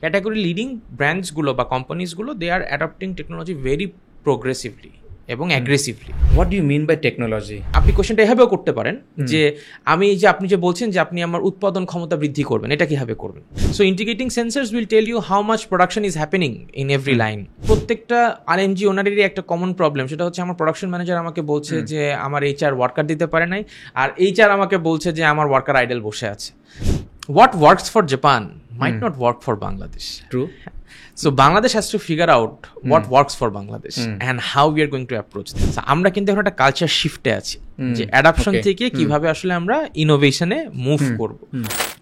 Category leading ব্র্যান্ডসগুলো বা কোম্পানিজগুলো they are adapting technology very progressively এবং aggressively. What do you mean by technology? আপনি কোশ্চেনটা এভাবেও করতে পারেন যে আপনি যে বলছেন যে আপনি আমার উৎপাদন ক্ষমতা বৃদ্ধি করবেন, এটা কিভাবে করবেন? So integrating sensors will tell you how much production is happening in every line. প্রত্যেকটা আরএমজি ওনারেরই একটা কমন প্রবলেম, সেটা হচ্ছে আমার প্রোডাকশন ম্যানেজার আমাকে বলছে যে আমার এইচআর ওয়ার্কার দিতে পারে নাই, আর এইচআর আমাকে বলছে যে আমার ওয়ার্কার আইডল বসে আছে। What works for Japan might not work for Bangladesh. True. So Bangladesh has to figure out what works for Bangladesh and how we are going to approach this. So আমরা কিন্তু এখন একটা culture শিফটে আছি যে adoption থেকে কিভাবে আসলে আমরা ইনোভেশনে মুভ করব।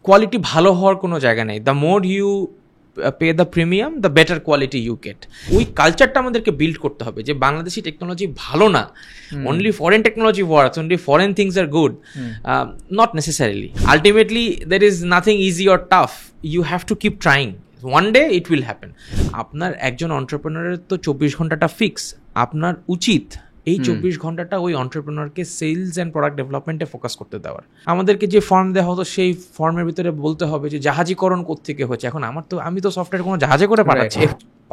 কোয়ালিটি ভালো হওয়ার কোনো জায়গা নেই। The more you pay the premium the better quality you get. ওই কালচারটা আমাদেরকে বিল্ড করতে হবে যে বাংলাদেশি টেকনোলজি ভালো না, only foreign technology works, only foreign things are good, not necessarily. Ultimately there is nothing easy or tough, you have to keep trying, one day it will happen. আপনার একজন এন্টারপ্রেনারের তো 24 ঘন্টাটা ফিক্স, আপনার উচিত এই 24 ঘন্টাটা ওই এন্টারপ্রেনারকে সেলস অ্যান্ড প্রোডাক্ট ডেভেলপমেন্টে ফোকাস করতে দেওয়ার। আমাদেরকে যে ফর্ম দেওয়া হতো সেই ফর্মের ভিতরে বলতে হবে যে জাহাজীকরণ কোত্থেকে হচ্ছে। এখন আমি তো সফটওয়্যার কোনো জাহাজে করে পাঠাচ্ছি।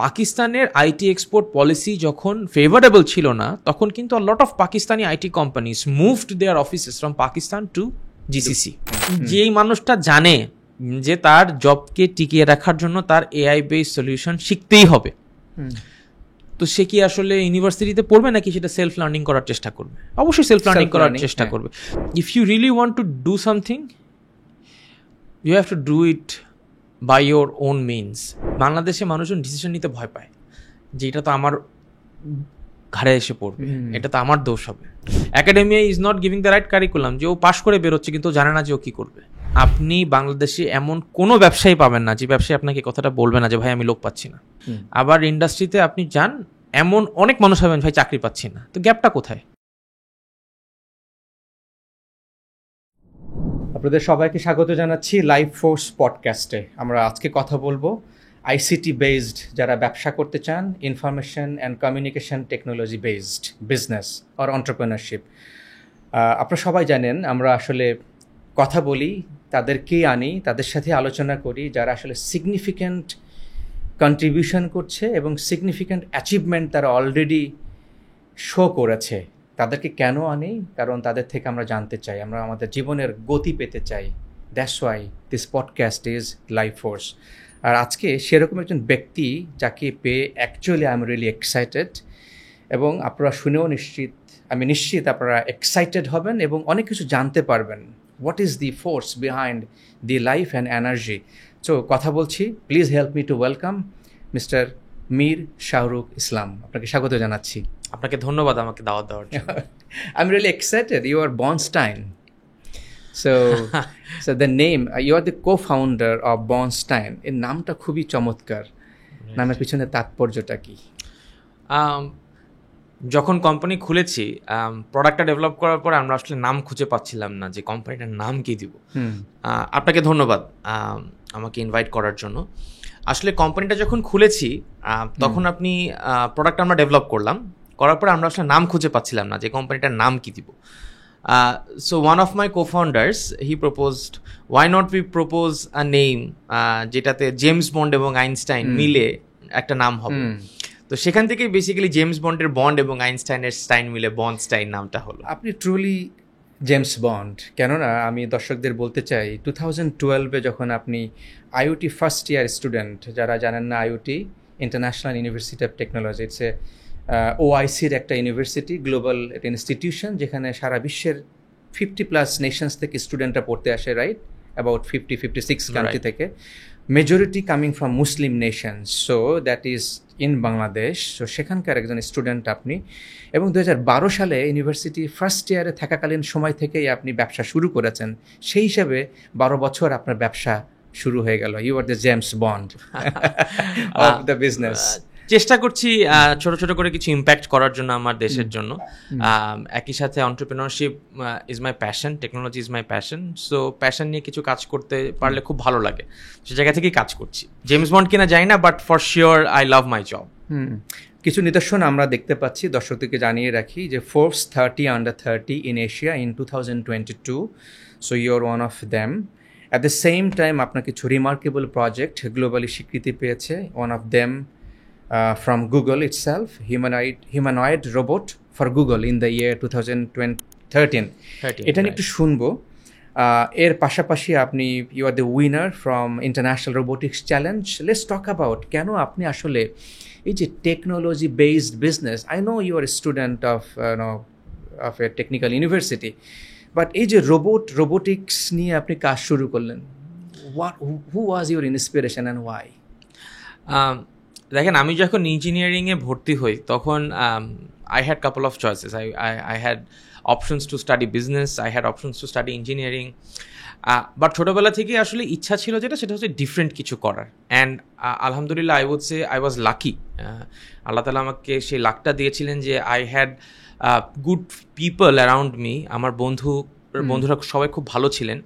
পাকিস্তানের আইটি এক্সপোর্ট পলিসি যখন ফেভারেবল ছিল না, তখন কিন্তু lot of Pakistani IT companies moved their offices from Pakistan to GCC. যেই মানুষটা জানে যে তার জবকে টিকিয়ে রাখার জন্য তার এআই বেসড সলিউশন শিখতেই হবে, তো সে কি আসলে ইউনিভার্সিটিতে পড়বে নাকি সেটা সেলফ লার্নিং করার চেষ্টা করবে? অবশ্যই সেলফ লার্নিং করার চেষ্টা করবে। If you really want to do something, you have to do it by your own means. বাংলাদেশে মানুষজন ডিসিশন নিতে ভয় পায় যে এটা তো আমার ঘাড়ে এসে পড়বে, এটা তো আমার দোষ হবে। Academia is not giving the right curriculum, যে ও পাশ করে বেরোচ্ছে কিন্তু জানে না যে ও কি করবে। আপনি বাংলাদেশে এমন কোনো ব্যবসায়ী পাবেন না যে ব্যবসায়ী আপনাকে কথাটা বলবে না যে ভাই আমি লোক পাচ্ছি না। আবার ইন্ডাস্ট্রিতে আপনি যান, এমন অনেক মানুষ পাবেন ভাই চাকরি পাচ্ছি না। তো গ্যাপটা কোথায়? আপনাদের সবাইকে স্বাগত জানাচ্ছি লাইভ ফোর্স পডকাস্টে। আমরা আজকে কথা বলবো আইসিটি বেসড যারা ব্যবসা করতে চান, information and communication technology based business or entrepreneurship. আপনারা সবাই জানেন আমরা আসলে কথা বলি, তাদেরকেই আনি, তাদের সাথে আলোচনা করি যারা আসলে সিগনিফিক্যান্ট কন্ট্রিবিউশন করছে এবং সিগনিফিক্যান্ট অ্যাচিভমেন্ট তারা অলরেডি শো করেছে। তাদেরকে কেন আনি? কারণ তাদের থেকে আমরা জানতে চাই, আমরা আমাদের জীবনের গতি পেতে চাই। That's why this podcast is life force. আর আজকে সেরকম একজন ব্যক্তি যাকে পেয়ে actually I am really excited, এবং আপনারা শুনেও আমি নিশ্চিত আপনারা এক্সাইটেড হবেন এবং অনেক কিছু জানতে পারবেন। What is the force behind the life and energy? So কথা বলছি, please help me to welcome mister Mir Shahrukh Islam. আপনাকে স্বাগত জানাচ্ছি। আপনাকে ধন্যবাদ আমাকে দাওয়াত দেওয়ার জন্য। I'm really excited. You are Bornstein. So the name, you are the co-founder of Bornstein. এর নামটা খুবই চমৎকার। নামের পিছনে তাৎপর্যটা কি? যখন কোম্পানি খুলেছি, প্রোডাক্টটা ডেভেলপ করার পর আমরা আসলে নাম খুঁজে পাচ্ছিলাম না যে কোম্পানিটার নাম কি দিব। আপনাকে ধন্যবাদ আমাকে ইনভাইট করার জন্য। আসলে কোম্পানিটা যখন খুলেছি তখন আপনি প্রোডাক্ট আমরা ডেভেলপ করার পর আমরা আসলে নাম খুঁজে পাচ্ছিলাম না যে কোম্পানিটার নাম কি দিব। So one of my co-founders he proposed, why not we propose a name যেটাতে জেমস বন্ড এবং আইনস্টাইন মিলে একটা নাম হবে। তো সেখান থেকেই বেসিক্যালি জেমস বন্ডের বন্ড এবং আইনস্টাইনের স্টাইন মিলে বন্ডস্টাইন নামটা হলো। আপনি ট্রুলি জেমস বন্ড। কেননা আমি দর্শকদের বলতে চাই 2012-এ যখন আপনি আইওটি ফার্স্ট ইয়ার স্টুডেন্ট, যারা জানেন না IOT international university of technology, it's a ওআইসির একটা ইউনিভার্সিটি, গ্লোবাল একটা ইনস্টিটিউশন যেখানে সারা বিশ্বের 50+ নেশনস থেকে স্টুডেন্টরা পড়তে আসে, রাইট? অ্যাবাউট 56 কান্ট্রি থেকে, majority coming from Muslim Nations. So that is in Bangladesh. So সেখানকার একজন স্টুডেন্ট আপনি, এবং 2012 সালে ইউনিভার্সিটি ফার্স্ট ইয়ারে থাকাকালীন সময় থেকেই আপনি ব্যবসা শুরু করেছেন। সেই হিসাবে 12 বছর আপনার ব্যবসা শুরু হয়ে গেল। You are the James Bond of the business. চেষ্টা করছি ছোট ছোট করে কিছু ইম্প্যাক্ট করার জন্য আমার দেশের জন্য। একই সাথে entrepreneurship is my passion, technology is my passion. So passion নিয়ে কিছু কাজ করতে পারলে খুব ভালো লাগে, সে জায়গা থেকেই কাজ করছি। জেমস বন্ড কিনা জানি না, but for sure I love my job. কিছু নিদর্শন আমরা দেখতে পাচ্ছি, দর্শকদেরকে জানিয়ে রাখি যে Forbes 30 under 30 in Asia in 2022, so you are one of them. At the same time আপনার কিছু রিমার্কেবল প্রজেক্ট গ্লোবালি স্বীকৃতি পেয়েছে। One of them from Google itself, humanoid robot for Google in the year 2013। এটা নিয়ে একটু শুনবো। এর পাশাপাশি আপনি you are the winner from international robotics challenge. Let's talk about কেন আপনি আসলে এই যে technology based business, I know you are student of a technical university, but এই যে রোবোটিক্স নিয়ে আপনি কাজ শুরু করলেন, who was your inspiration and why? দেখেন, আমি যখন ইঞ্জিনিয়ারিংয়ে ভর্তি হই তখন I had couple of choices. I had options to study business, I had options to study engineering. But ছোটোবেলা থেকেই আসলে ইচ্ছা ছিল সেটা হচ্ছে ডিফারেন্ট কিছু করার। অ্যান্ড আলহামদুলিল্লাহ I would say I was lucky. আল্লাহ তালা আমাকে সেই লাকটা দিয়েছিলেন যে I had good people around me. আমার বন্ধুরা সবাই খুব ভালো ছিলেন,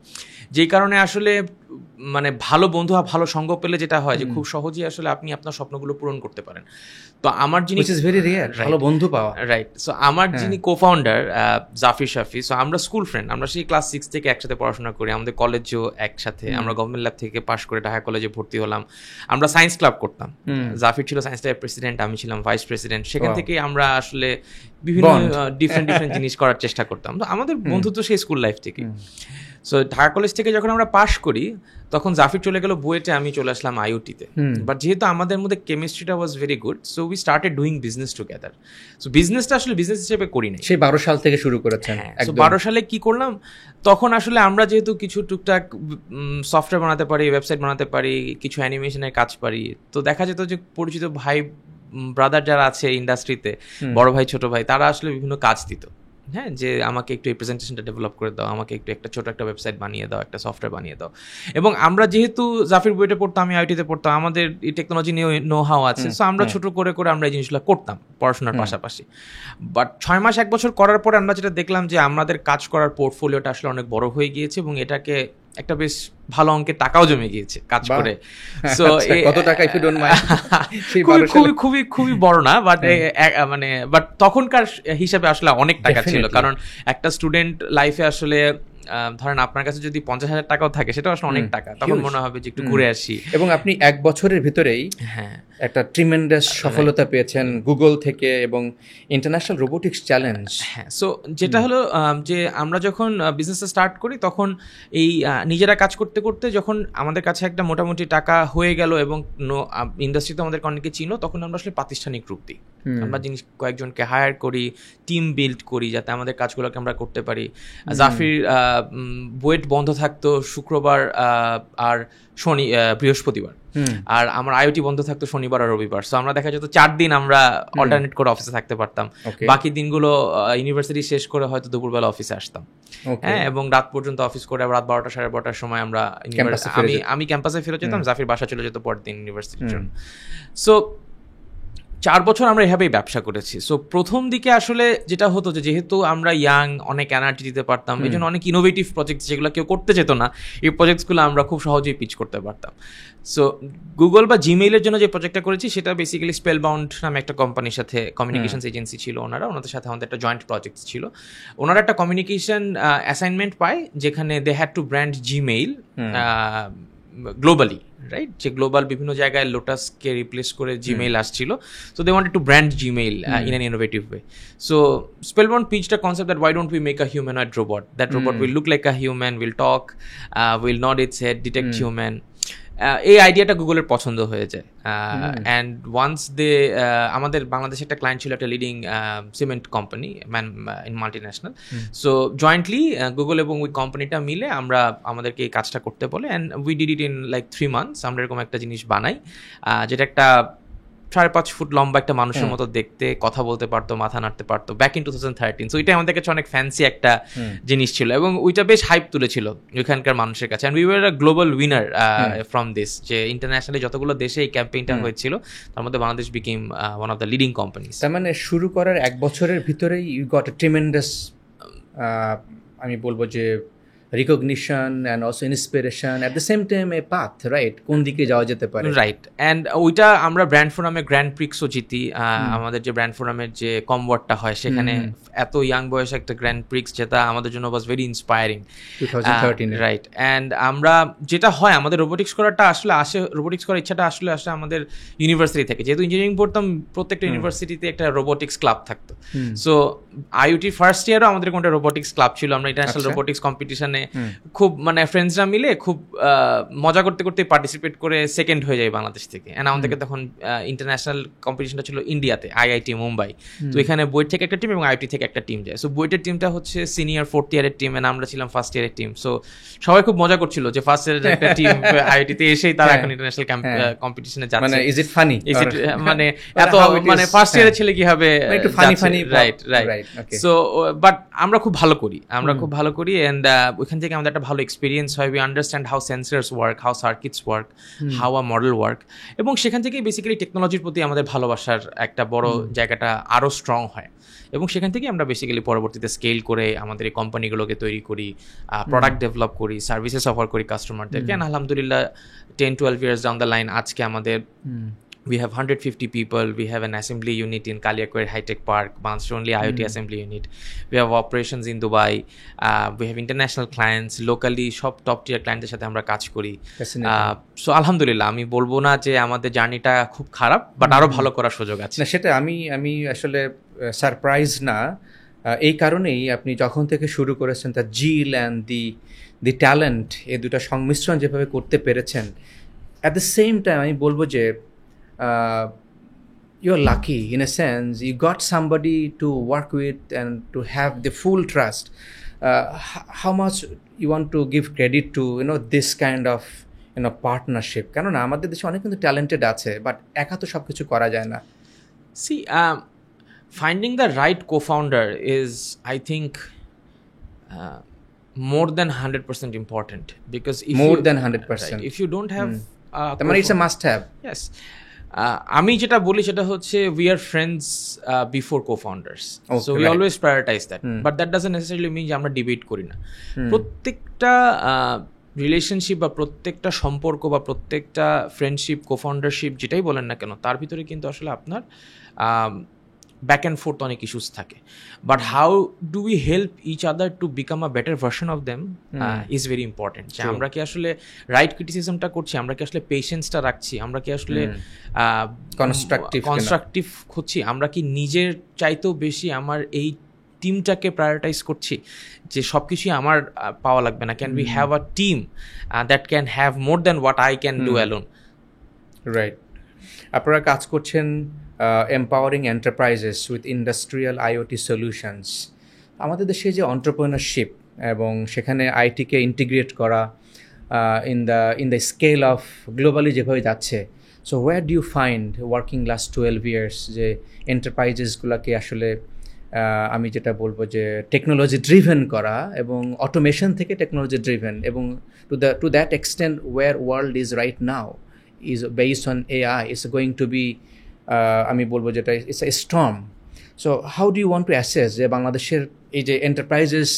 যেই কারণে আসলে মানে ভালো বন্ধু আর ভালো সঙ্গ পেলে যেটা হয় যে খুব সহজেই আসলে আপনি আপনার স্বপ্নগুলো পূরণ করতে পারেন। তো আমার যিনি ভালো বন্ধু পাওয়া, রাইট, সো আমার যিনি কো-ফাউন্ডার জাফির শাফি, সো আমরা স্কুল ফ্রেন্ড। আমরা সেই ক্লাস 6 থেকে একসাথে পড়াশোনা করি, আমাদের কলেজও একসাথে। আমরা গভর্নমেন্ট ল্যাব থেকে পাশ করে ঢাকা কলেজে ভর্তি হলাম। আমরা সায়েন্স ক্লাব করতাম, জাফির ছিল সায়েন্স ক্লাবের প্রেসিডেন্ট, আমি ছিলাম ভাইস প্রেসিডেন্ট। সেখান থেকে আমরা আসলে বিভিন্ন ডিফারেন্ট জিনিস করার চেষ্টা করতাম। তো আমাদের বন্ধুত্ব সেই স্কুল লাইফ থেকে। সো ঢাকা কলেজ থেকে যখন আমরা পাশ করি তখন জাফির চলে গেল বুয়েটে, আমি চলে আসলাম আইওটিতে। বাট যেহেতু আমাদের মধ্যে কেমিস্ট্রিটা was very good, so we started doing business together. So বিজনেসটা আসলে বিজনেস হিসেবে করি নাই, সেই 12 সাল থেকে শুরু করেছেন। 12 সালে কি করলাম, তখন আসলে আমরা যেহেতু কিছু টুকটাক সফটওয়্যার বানাতে পারি, ওয়েবসাইট বানাতে পারি, কিছু অ্যানিমেশনের কাজ পারি, তো দেখা যেত যে পরিচিত ভাই ব্রাদার যারা আছে ইন্ডাস্ট্রিতে, বড় ভাই ছোট ভাই, তারা আসলে বিভিন্ন কাজ দিত। হ্যাঁ, যে আমাকে একটু এই প্রেজেন্টেশনটা ডেভেলপ করে দাও, আমাকে একটু একটা ছোট একটা ওয়েবসাইট বানিয়ে দাও, একটা সফটওয়্যার বানিয়ে দাও। এবং আমরা যেহেতু জাফির বুয়েটে পড়তাম, আমি আইটিতে পড়তাম, আমাদের এই টেকনোলজি নিয়ে নো হাও আছে, সো আমরা ছোট করে আমরা এই জিনিসগুলো করতাম পড়াশোনার পাশাপাশি। বাট 6 মাস 1 বছর করার পরে আমরা যেটা দেখলাম যে আমাদের কাজ করার পোর্টফোলিওটা আসলে অনেক বড় হয়ে গিয়েছে এবং এটাকে একটা বেশ ভালো অঙ্কের টাকাও জমে গিয়েছে কাজ করে। সো কত টাকা ইফ ইউ ডোন্ট মাইন্ড? খুবই বড় না, বাট তখনকার হিসাবে আসলে অনেক টাকা ছিল। কারণ একটা স্টুডেন্ট লাইফে আসলে ধরেন আপনার কাছে যদি 50,000 টাকাও থাকে, সেটা আসলে অনেক টাকা। তখন মনে হবে যে একটু ঘুরে আসি। এবং আপনি 1 বছরের ভিতরেই একটা ট্রিমেন্ডাস সফলতা পেয়েছেন গুগল থেকে এবং ইন্টারন্যাশনাল রোবোটিক্স চ্যালেঞ্জ। হ্যাঁ, সো যেটা হলো যে আমরা যখন বিজনেসটা স্টার্ট করি তখন এই নিজেরা কাজ করতে করতে যখন আমাদের কাছে একটা মোটামুটি টাকা হয়ে গেল এবং ইন্ডাস্ট্রিতে আমাদেরকে অনেকে চিনো, তখন আমরা আসলে প্রাতিষ্ঠানিক রূপ দিই। আমরা কয়েকজনকে হায়ার করি, টিম বিল্ড করি যাতে আমাদের কাজগুলোকে আমরা করতে পারি। জাফির বুয়েট বন্ধ থাকতো শুক্রবার আর বৃহস্পতিবার, আর আমার আইওটি বন্ধ থাকতো শনিবার আর রবিবার। সো আমরা দেখা যেত 4 দিন আমরা অল্টারনেট করে অফিসে থাকতে পারতাম। বাকি দিনগুলো ইউনিভার্সিটি শেষ করে হয়তো দুপুরবেলা অফিসে আসতাম। হ্যাঁ, এবং রাত পর্যন্ত অফিস করে রাত 12টা 12:30টার সময় আমি ক্যাম্পাসে ফেরত যেতাম, জাফির বাসা চলে যেত পরের দিন ইউনিভার্সিটির জন্য। সো 4 বছর আমরা এভাবেই ব্যবসা করেছি। সো প্রথম দিকে আসলে যেটা হতো যে যেহেতু আমরা ইয়াং, অনেক এনার্জি দিতে পারতাম, এই জন্য অনেক ইনোভেটিভ প্রজেক্ট যেগুলো কেউ করতে যেত না, এই প্রজেক্টসগুলো আমরা খুব সহজেই পিচ করতে পারতাম। সো গুগল বা জিমেইলের জন্য যে প্রজেক্টটা করেছি সেটা বেসিক্যালি স্পেলবাউন্ড নামে একটা কোম্পানির সাথে, কমিউনিকেশনস এজেন্সি ছিল ওনাদের সাথে আমাদের একটা জয়েন্ট প্রজেক্ট ছিল। ওনারা একটা কমিউনিকেশন অ্যাসাইনমেন্ট পায় যেখানে they had to brand Gmail globally, right? যে গ্লোবাল বিভিন্ন জায়গায় লোটাসকে রিপ্লেস করে জিমেইল আসছিল। So they wanted to brand Gmail in an innovative way. So Spellbound pitched a concept that why don't we make a humanoid robot, that robot will look like a human, will talk, will nod its head, detect human. এই আইডিয়াটা গুগলের পছন্দ হয়ে যায়। And once আমাদের বাংলাদেশে একটা client ছিল, একটা leading cement company in multinational. So jointly Google এবং ওই কোম্পানিটা মিলে আমাদেরকে এই কাজটা করতে বলে, and we did it in like 3 months। আমরা এরকম একটা জিনিস বানাই যেটা একটা 5.5 ফুট লম্বা একটা মানুষের মতো দেখতে, কথা বলতে পারতো, মাথা নাড়তে পারতো, ব্যাক ইন 2013। সো এটা আমাদের কাছে অনেক ফ্যান্সি একটা জিনিস ছিল এবং ওইটা বেশ হাইপ তুলেছিল ওইখানকার মানুষের কাছে। And we were a global winner from this, যে ইন্টারন্যাশনালি যতগুলো দেশে এই ক্যাম্পেইনটা হয়েছিল তার মধ্যে Bangladesh became one of the leading companies. তার মানে শুরু করার 1 বছরের ভিতরেই ইউ গট আ ট্রিমেন্ডাস, আমি বলবো যে recognition and also inspiration at the same time A path, right? কোন দিকে যাওয়া যেতে পারে, রাইট। অ্যান্ড ওইটা আমরা ব্র্যান্ড ফোরামে গ্র্যান্ড প্রিক্সও জিতি। আমাদের যে ব্র্যান্ড ফোরামের যে কমওয়ার্ডটা হয় সেখানে এত ইয়াং বয়সে একটা গ্র্যান্ড প্রিক্স যেটা আমাদের জন্য was very inspiring 2013 right. And আমরা যেটা হয় আমাদের রোবোটিক্স করাটা আসলে রোবোটিক্স করার ইচ্ছাটা আসলে আমাদের ইউনিভার্সিটি থেকে, যেহেতু ইঞ্জিনিয়ারিং পড়তাম প্রত্যেকটা ইউনিভার্সিটিতে একটা রোবোটিক্স ক্লাব থাকতো। সো আইওটি ফার্স্ট ইয়ারও আমাদের কোনটা রোবোটিক্স ক্লাব ছিল। আমরা ইন্টারন্যাশনাল রোবোটিক্স কম্পিটিশনে খুব মানে ফ্রেন্ডসরা মিলে খুব মজা করতে করতে পার্টিসিপেট করে সেকেন্ড হয়ে যায় বাংলাদেশ থেকে। অ্যান্ড আমাদেরকে তখন ইন্টারন্যাশনাল কম্পিটিশনটা ছিল ইন্ডিয়াতে, আইআইটি মুম্বাই। তো এখানে বুয়েট থেকে একটা টিম এবং আইআইটি থেকে একটা টিম যায়। সো বুয়েটের টিমটা হচ্ছে সিনিয়র 4th ইয়ারের টিম, এন্ড আমরা ছিলাম ফার্স্ট ইয়ারের টিম। সো সবাই খুব মজা করছিল যে ফার্স্ট ইয়ারের একটা টিম আইআইটিতে এসেই তারা এখন ইন্টারন্যাশনাল কম্পিটিশনে যাচ্ছে। মানে ইজ ইট ফানি, মানে এত মানে ফার্স্ট ইয়ারের ছেলে কিভাবে একটু funny funny, right right. So but আমরা খুব ভালো করি, এন্ড ওইখান থেকে আমাদের একটা ভালো এক্সপিরিয়েন্স হয়। We understand how sensors work, how circuits work, how a model work, এবং সেখান থেকেই বেসিক্যালি টেকনোলজির প্রতি আমাদের ভালোবাসার একটা বড় জায়গাটা আরও স্ট্রং হয়। এবং সেখান থেকে আমরা বেসিক্যালি পরবর্তীতে স্কেল করে আমাদের এই কোম্পানিগুলোকে তৈরি করি, প্রোডাক্ট ডেভেলপ করি, সার্ভিসেস অফার করি কাস্টমারদেরকে। অ্যান্ড আলহামদুলিল্লাহ 10-12 years down the line আজকে আমাদের we have 150 people. We have an assembly unit in Kaliakwar High Tech Park, Bangladesh only IoT assembly unit. We have operations in Dubai. We have international clients, locally সব top টিয়ার ক্লায়েন্টের সাথে আমরা কাজ করি। So আলহামদুলিল্লাহ আমি বলবো না যে আমাদের জার্নিটা খুব খারাপ, বাট আরো ভালো করার সুযোগ আছে। না, সেটা আমি আসলে সারপ্রাইজ না, এই কারণেই আপনি যখন থেকে শুরু করেছেন the zeal and the talent, এই দুটো সংমিশ্রণ যেভাবে করতে পেরেছেন, অ্যাট দ্য সেম টাইম আমি বলবো যে you're lucky in a sense. You got somebody to work with and to have the full trust. How much you want to give credit to this kind of partnership? কেননা আমাদের দেশে অনেক কিন্তু talented আছে, but একা তো সবকিছু করা যায় না। See, finding the right co-founder is, I think, more than 100% important, because if more than 100%, if you don't have মানে it's a must have. Yes. আমি যেটা বলি সেটা হচ্ছে we are friends before co-founders. So we always prioritize that. But that doesn't necessarily mean যে আমরা debate করি না। প্রত্যেকটা রিলেশনশিপ বা প্রত্যেকটা সম্পর্ক বা প্রত্যেকটা ফ্রেন্ডশিপ, কো-ফাউন্ডারশিপ যেটাই বলেন না কেন, তার ভিতরে কিন্তু আসলে আপনার ব্যাক অ্যান্ড ফোর্থ অনেক ইস্যুস থাকে। But how do we help each other to become a better version of them is very important. যে আমরা কি আসলে রাইট ক্রিটিসিজমটা করছি, আমরা কি আসলে পেশেন্সটা রাখছি, আমরা কি আসলে কনস্ট্রাকটিভ হচ্ছি, আমরা কি নিজের চাইতেও বেশি আমার এই টিমটাকে প্রায়োরিটাইজ করছি যে সব কিছুই আমার পাওয়া লাগবে না। Can we have a team that can have more than what I can do alone. Right. আপনারা কাজ করছেন empowering enterprises with industrial IoT solutions. আমাদের দেশে যে এন্টারপ্রেনারশিপ এবং সেখানে আইটিকে ইন্টিগ্রেট করা in the scale of globally যেভাবে যাচ্ছে, so where do you find working last 12 years যে এন্টারপ্রাইজেসগুলোকে আসলে আমি যেটা বলবো যে টেকনোলজি ড্রিভেন করা এবং অটোমেশন থেকে টেকনোলজি ড্রিভেন, এবং to that extent where world is right now is based on AI, is going to be আমি বলবো যেটা it's a storm. So how do you want to assess যে বাংলাদেশের এই যে এন্টারপ্রাইজেস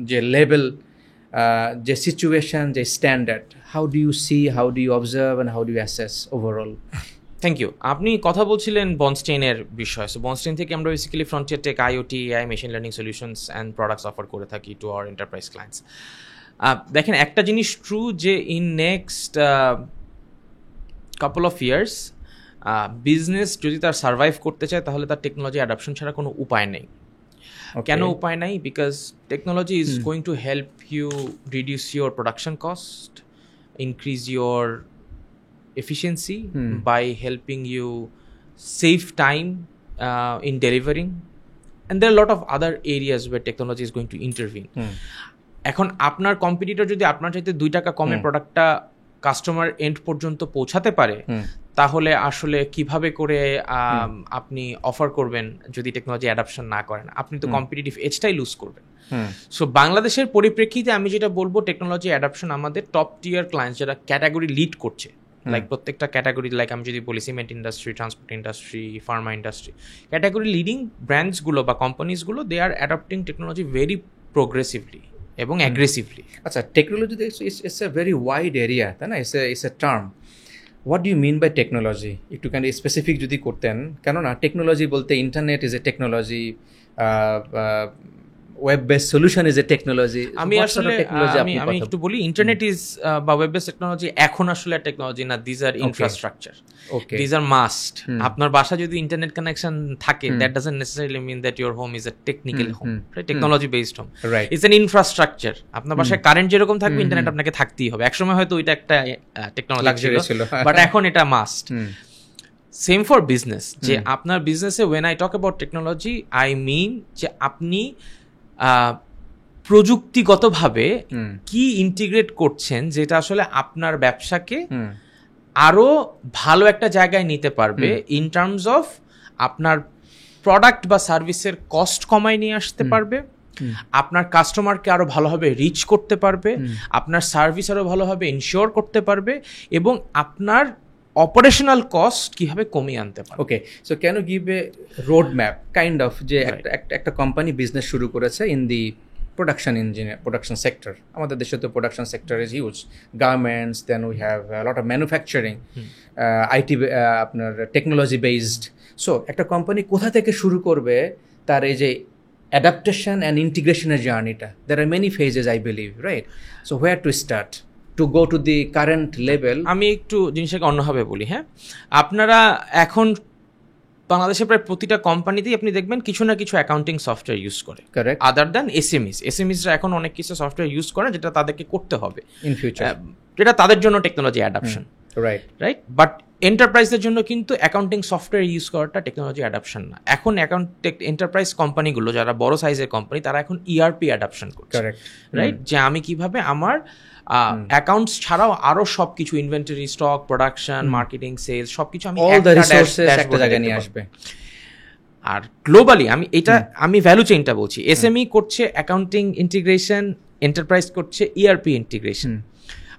যে লেভেল, যে সিচুয়েশন, যে standard, how do you see, how do you observe and how do you assess overall? Thank you. আপনি কথা বলছিলেন বন্ডস্টেইনের বিষয়। সো বন্ডস্টেইন থেকে আমরা basically frontier tech IoT, AI, machine learning solutions and products offer করে থাকি টু আওয়ার এন্টারপ্রাইজ ক্লায়েন্টস। দেখেন, একটা জিনিস ট্রু যে in next couple of years business যদি তার সার্ভাইভ করতে চায় তাহলে তার টেকনোলজি অ্যাডাপশন ছাড়া কোনো উপায় নেই। কেন উপায় নাই? Because technology is going to help you reduce your production cost, increase your efficiency by helping you save time in delivering, and there are a lot of other areas where technology is going to intervene. এখন আপনার competitor যদি আপনার চাইতে 2 টাকা কমে প্রোডাক্টটা customer and পর্যন্ত পৌঁছাতে পারে, তাহলে আসলে কিভাবে করে আপনি অফার করবেন যদি টেকনোলজি অ্যাডাপশন না করেন? আপনি তো কম্পিটিটিভ এজটাই লুজ করবেন। সো বাংলাদেশের পরিপ্রেক্ষিতে আমি যেটা বলবো, টেকনোলজি অ্যাডাপশন আমাদের টপ টিয়ার ক্লায়েন্টস যারা ক্যাটাগরি লিড করছে, লাইক প্রত্যেকটা ক্যাটাগরি, লাইক আমি যদি বলি cement industry, transport industry, pharma industry, category leading ব্র্যান্ডসগুলো বা কোম্পানিজগুলো, they are adapting technology very progressively এবং অ্যাগ্রেসিভলি। আচ্ছা, technology it's a very wide area, তাই না? It's a term. What do you mean by technology? একটুখানি স্পেসিফিক যদি করতেন, কেননা টেকনোলজি বলতে internet is a technology, web based solution is a technology. আমি আসলে আমি একটু বলি, ইন্টারনেট ইজ বা ওয়েব বেসড টেকনোলজি এখন আসলে টেকনোলজি না, these are infrastructure, these are must. আপনার বাসা যদি ইন্টারনেট কানেকশন থাকে, that doesn't necessarily mean that your home is a technical home, technology based home. It's an infrastructure. আপনার বাসায় কারেন্ট যেরকম থাকবে, ইন্টারনেট আপনাকে থাকতেই হবে। একসময় হয়তো ওইটা একটা টেকনোলজি ছিল, বাট এখন এটা মাস্ট। সেম ফর বিজনেস, যে আপনার বিজনেসে when I talk about technology, I mean যে আপনি প্রযুক্তিগতভাবে কি ইন্টিগ্রেট করছেন যেটা আসলে আপনার ব্যবসাকে আরো ভালো একটা জায়গায় নিতে পারবে, ইন টার্মস অফ আপনার প্রোডাক্ট বা সার্ভিসের কস্ট কমায় নিয়ে আসতে পারবে, আপনার কাস্টমারকে আরো ভালোভাবে রিচ করতে পারবে, আপনার সার্ভিস আরো ভালোভাবে ইনশিওর করতে পারবে, এবং আপনার অপারেশনাল কস্ট কিভাবে কমিয়ে আনতে পারে। Okay, so can you give a road map kind of, যে একটা কোম্পানি বিজনেস শুরু করেছে ইন দি প্রোডাকশন সেক্টর। আমাদের দেশে তো production sector is huge, garments, then we have lot of manufacturing, IT, আপনার টেকনোলজি বেসড। সো একটা company কোথা থেকে শুরু করবে তার এই যে অ্যাডাপ্টেশন অ্যান্ড ইন্টিগ্রেশনের জার্নিটা? there are many phases, I believe, right? So where to start to go to the current level? আমি একটু জিনিসটাকে অন্যভাবে বলি। হ্যাঁ, আপনারা এখন বাংলাদেশের প্রায় প্রতিটা কোম্পানিতেই আপনি দেখবেন কিছু না কিছু অ্যাকাউন্টিং সফটওয়্যার ইউজ করে, কারেক্ট, আদার দ্যান এসএমইসরা এখন অনেক কিছু সফটওয়্যার ইউজ করে যেটা তাদেরকে করতে হবে ইন ফিউচার, যেটা তাদের জন্য টেকনোলজি অ্যাডাপশন, রাইট? বাট এন্টারপ্রাইজের জন্য কিন্তু অ্যাকাউন্টিং সফটওয়্যার ইউজ করাটা টেকনোলজি অ্যাডাপশন না। এখন এন্টারপ্রাইজ কোম্পানিগুলো যারা বড় সাইজের কোম্পানি, তারা এখন ইআরপি অ্যাডাপশন করছে, রাইট? যে আমি কিভাবে আমার অ্যাকাউন্টস ছাড়াও আরো সবকিছু, inventory, stock, production, marketing, sales, সবকিছু আমি অল দ্য রিসোর্সেস একটা জায়গায় নিয়ে আসবে। আর গ্লোবালি আমি ভ্যালু চেইনটা বলছি, এসএমই করছে অ্যাকাউন্টিং ইন্টিগ্রেশন, এন্টারপ্রাইজ করছে ইআরপি ইন্টিগ্রেশন।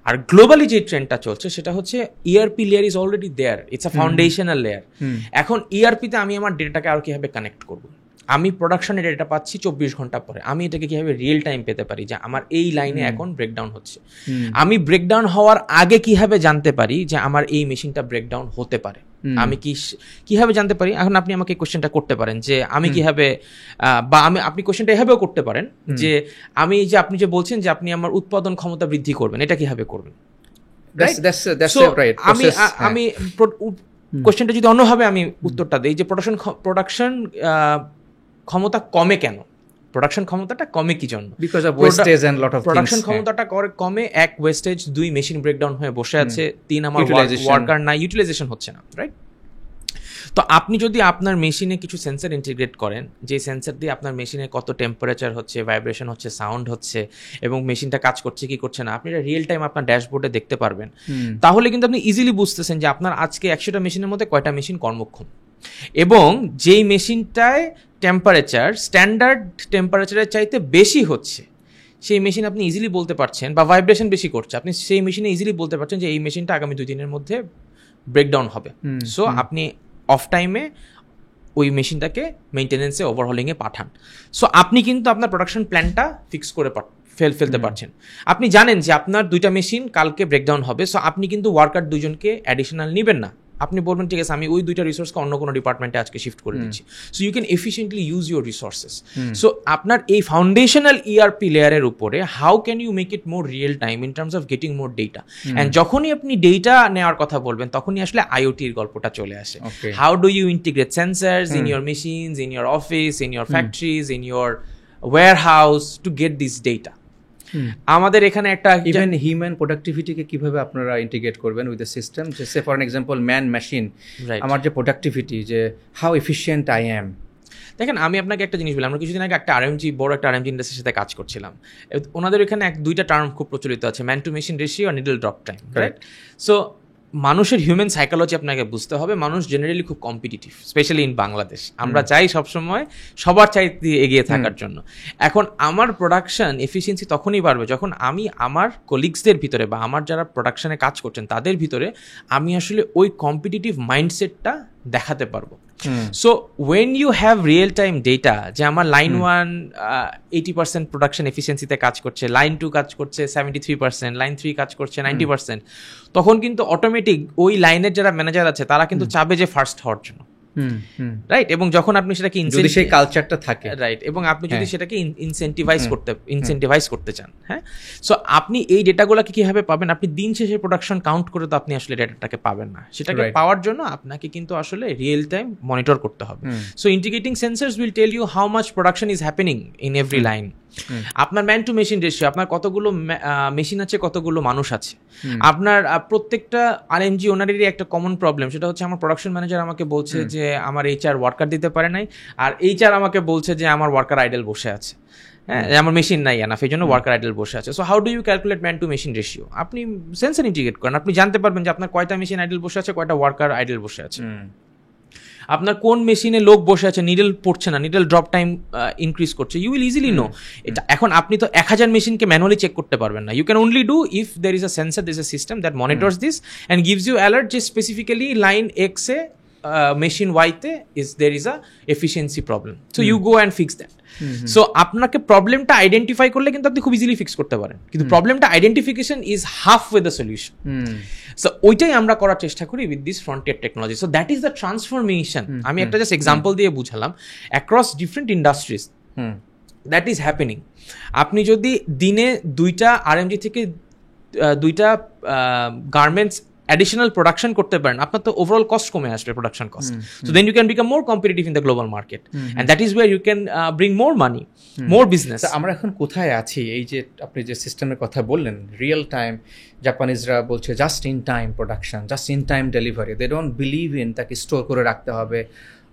আর গ্লোবালি যে ট্রেন্ডটা চলছে সেটা হচ্ছে ERP layer is already there, it's a foundational layer. এখন ইআরপিতে আমি আমার ডেটাটাকে আরো কিভাবে কানেক্ট করবো? আমি প্রোডাকশনের ডেটা পাচ্ছি 24 ঘন্টা পরে, আমি এটাকে কিভাবে রিয়েল টাইম পেতে পারি যে আমার এই লাইনে এখন ব্রেকডাউন হচ্ছে? আমি ব্রেকডাউন হওয়ার আগে কিভাবে জানতে পারি যে আমার এই মেশিনটা ব্রেকডাউন হতে পারে? আমি কিভাবে জানতে পারি? এখন আপনি আমাকে কোশ্চেনটা করতে পারেন যে আমি কিভাবে, বা আপনি কোশ্চেনটা এভাবেও করতে পারেন যে আপনি যে বলছেন যে আপনি আমার উৎপাদন ক্ষমতা বৃদ্ধি করবেন, এটা কিভাবে করবেন? আমি কোশ্চেনটা যদি অন্যভাবে আমি উত্তরটা দিই যে প্রোডাকশন ক্ষমতা কমে কেন? প্রোডাকশন ক্ষমতাটা কমে কি জন্য? Because of wastage and lot of things. Production ক্ষমতাটা কমে, এক ওয়েস্টেজ, দুই মেশিন ব্রেকডাউন হয়ে বসে আছে, তিন আমার ওয়ার্কার নাই, ইউটিলাইজেশন হচ্ছে না, রাইট? তো আপনি যদি আপনার মেশিনে কিছু সেন্সর ইন্টিগ্রেট করেন, যে সেন্সর দিয়ে আপনার মেশিনে কত টেম্পারেচার হচ্ছে, ভাইব্রেশন হচ্ছে, সাউন্ড হচ্ছে, এবং মেশিনটা কাজ করছে কি করছে না, আপনি এটা রিয়েল টাইম আপনার ড্যাশবোর্ডে দেখতে পারবেন, তাহলে কিন্তু আপনি ইজিলি বুঝতেছেন যে আপনার আজকে 100টা মেশিনের মধ্যে কয়টা মেশিন কর্মক্ষম, এবং যেই মেশিনটায় টেম্পারেচার স্ট্যান্ডার্ড টেম্পারেচারের চাইতে বেশি হচ্ছে, সেই মেশিন আপনি ইজিলি বলতে পারছেন, বা ভাইব্রেশন বেশি করছে, আপনি সেই মেশিনে ইজিলি বলতে পারছেন যে এই মেশিনটা আগামী 2 দিনের মধ্যে ব্রেকডাউন হবে। সো আপনি অফ টাইমে ওই মেশিনটাকে মেইনটেনেন্সে, ওভারহলিংয়ে পাঠান। সো আপনি কিন্তু আপনার প্রোডাকশন প্ল্যানটা ফিক্স করে ফেলতে পারছেন। আপনি জানেন যে আপনার 2টা মেশিন কালকে ব্রেকডাউন হবে, সো আপনি কিন্তু ওয়ার্কার 2জনকে অ্যাডিশনাল নেবেন না। আপনি বলবেন ঠিক আছে, আমি ওই 2টা রিসোর্সকে অন্য কোনো ডিপার্টমেন্টে আজকে শিফট করে দিচ্ছি। So you can efficiently use your resources. So আপনার এই ফাউন্ডেশনাল ইআরপি লেয়ারের উপরে how can you make it more real time in terms of getting more data? And যখনই আপনি ডেটা নেওয়ার কথা বলবেন, তখনই আসলে আইওটির গল্পটা চলে আসে। How do you integrate sensors in your machines, in your office, in your factories, in your warehouse to get this data? আমাদের এখানে একটা ইভেন হিউম্যান প্রোডাক্টিভিটিকে কিভাবে আপনারা ইন্টিগ্রেট করবেন উইথ দ্য সিস্টেম? যে সে ফর এক্সাম্পল ম্যান মেশিন, আমার যে productivity, যে হাউ এফিশিয়েন্ট আই অ্যাম। দেখেন, আমি আপনাকে একটা জিনিস বলি, আমরা কিছুদিন আগে একটা বড় একটা আরএমজি ইন্ডাস্ট্রির সাথে কাজ করছিলাম। ওনাদের এখানে 2টা টার্ম খুব প্রচলিত আছে, ম্যান টু মেশিন রেশিও আর needle drop time, right? So মানুষের হিউম্যান সাইকোলজি আপনাকে বুঝতে হবে। মানুষ জেনারেলি খুব কম্পিটিটিভ, স্পেশালি ইন বাংলাদেশ। আমরা চাই সবসময় সবার চাইতে এগিয়ে থাকার জন্য। এখন আমার প্রোডাকশন এফিসিয়েন্সি তখনই বাড়বে যখন আমি আমার কলিগসদের ভিতরে, বা আমার যারা প্রোডাকশনে কাজ করছেন তাদের ভিতরে, আমি আসলে ওই কম্পিটিটিভ মাইন্ডসেটটা দেখাতে পারবো। So when you have real time data যে আমার লাইন 1 80% প্রোডাকশন এফিসিয়েন্সিতে কাজ করছে, লাইন 2 কাজ করছে 73%, লাইন 3 কাজ করছে 90%, তখন কিন্তু অটোমেটিক ওই লাইনের যারা ম্যানেজার আছে তারা কিন্তু চাবে যে ফার্স্ট হওয়ার জন্য, রাইট? এবং যখন আপনি সেটাকে যদি সেই কালচারটা থাকে, রাইট, এবং আপনি যদি সেটাকে ইনসেন্টিভাইজ করতে চান, হ্যাঁ, সো আপনি এই ডেটাগুলোকে কিভাবে পাবেন? আপনি দিন শেষে প্রোডাকশন কাউন্ট করে তো আপনি আসলে ডেটাটাকে পাবেন না। সেটাকে পাওয়ার জন্য আপনাকে কিন্তু আসলে রিয়েল টাইম মনিটর করতে হবে। So integrating sensors will tell you how much production is happening in every line. আপনার ম্যান টু মেশিন রেশিও, আপনার কতগুলো মেশিন আছে, কতগুলো মানুষ আছে। আপনার প্রত্যেকটা আরএমজি ওনারেরই একটা কমন প্রবলেম, সেটা হচ্ছে আমার প্রোডাকশন ম্যানেজার আমাকে বলছে যে আমার এইচআর ওয়ার্কার দিতে পারে নাই, আর এইচআর আমাকে বলছে যে আমার ওয়ার্কার আইডল বসে আছে, হ্যাঁ, আমার মেশিন নাই এনাফ, এই জন্য ওয়ার্কার আইডল বসে আছে। So how do you calculate man to machine ratio? আপনি সেন্সর ইন্টিগ্রেট করেন, আপনি জানতে পারবেন যে আপনার কয়টা মেশিন আইডল বসে আছে, কয়টা ওয়ার্কার আইডল বসে আছে, আপনার কোন মেশিনে লোক বসে আছে, নিডল পড়ছে না, নিডল ড্রপ টাইম ইনক্রিজ করছে, ইউ উইল ইজিলি নো এটা। এখন আপনি তো 1000 মেশিনকে ম্যানুয়ালি চেক করতে পারবেন না। You can only do if there is a sensor, there is a system that monitors this and gives you alert যে specifically line X a machine ওয়াইতে there is a efficiency problem, so you go and fix that. So আপনাকে প্রবলেমটা identify করলে কিন্তু আপনি খুব easily fix করতে পারেন, কিন্তু প্রবলেমটা identification is half with the solution. So ওইটাই আমরা করার চেষ্টা করি with this frontier technology. So that is the transformation. আমি একটা জাস্ট এক্সাম্পল দিয়ে বুঝালাম across different industries that is happening. আপনি যদি দিনে 2টা আরএমজি থেকে 2টা গার্মেন্টস additional production করতে পারেন, আপনার তো ওভারঅল কস্ট কমে আসবে, production cost. So then you can become more competitive in the global market and that is where you can bring more money, more business. আমরা এখন কোথায় আছি? এই যে আপনি যে সিস্টেমের কথা বললেন, রিয়েল টাইম, জাপানিজরা বলছে just in time production, just in time delivery. They don't believe in তাকে স্টোর করে রাখতে হবে।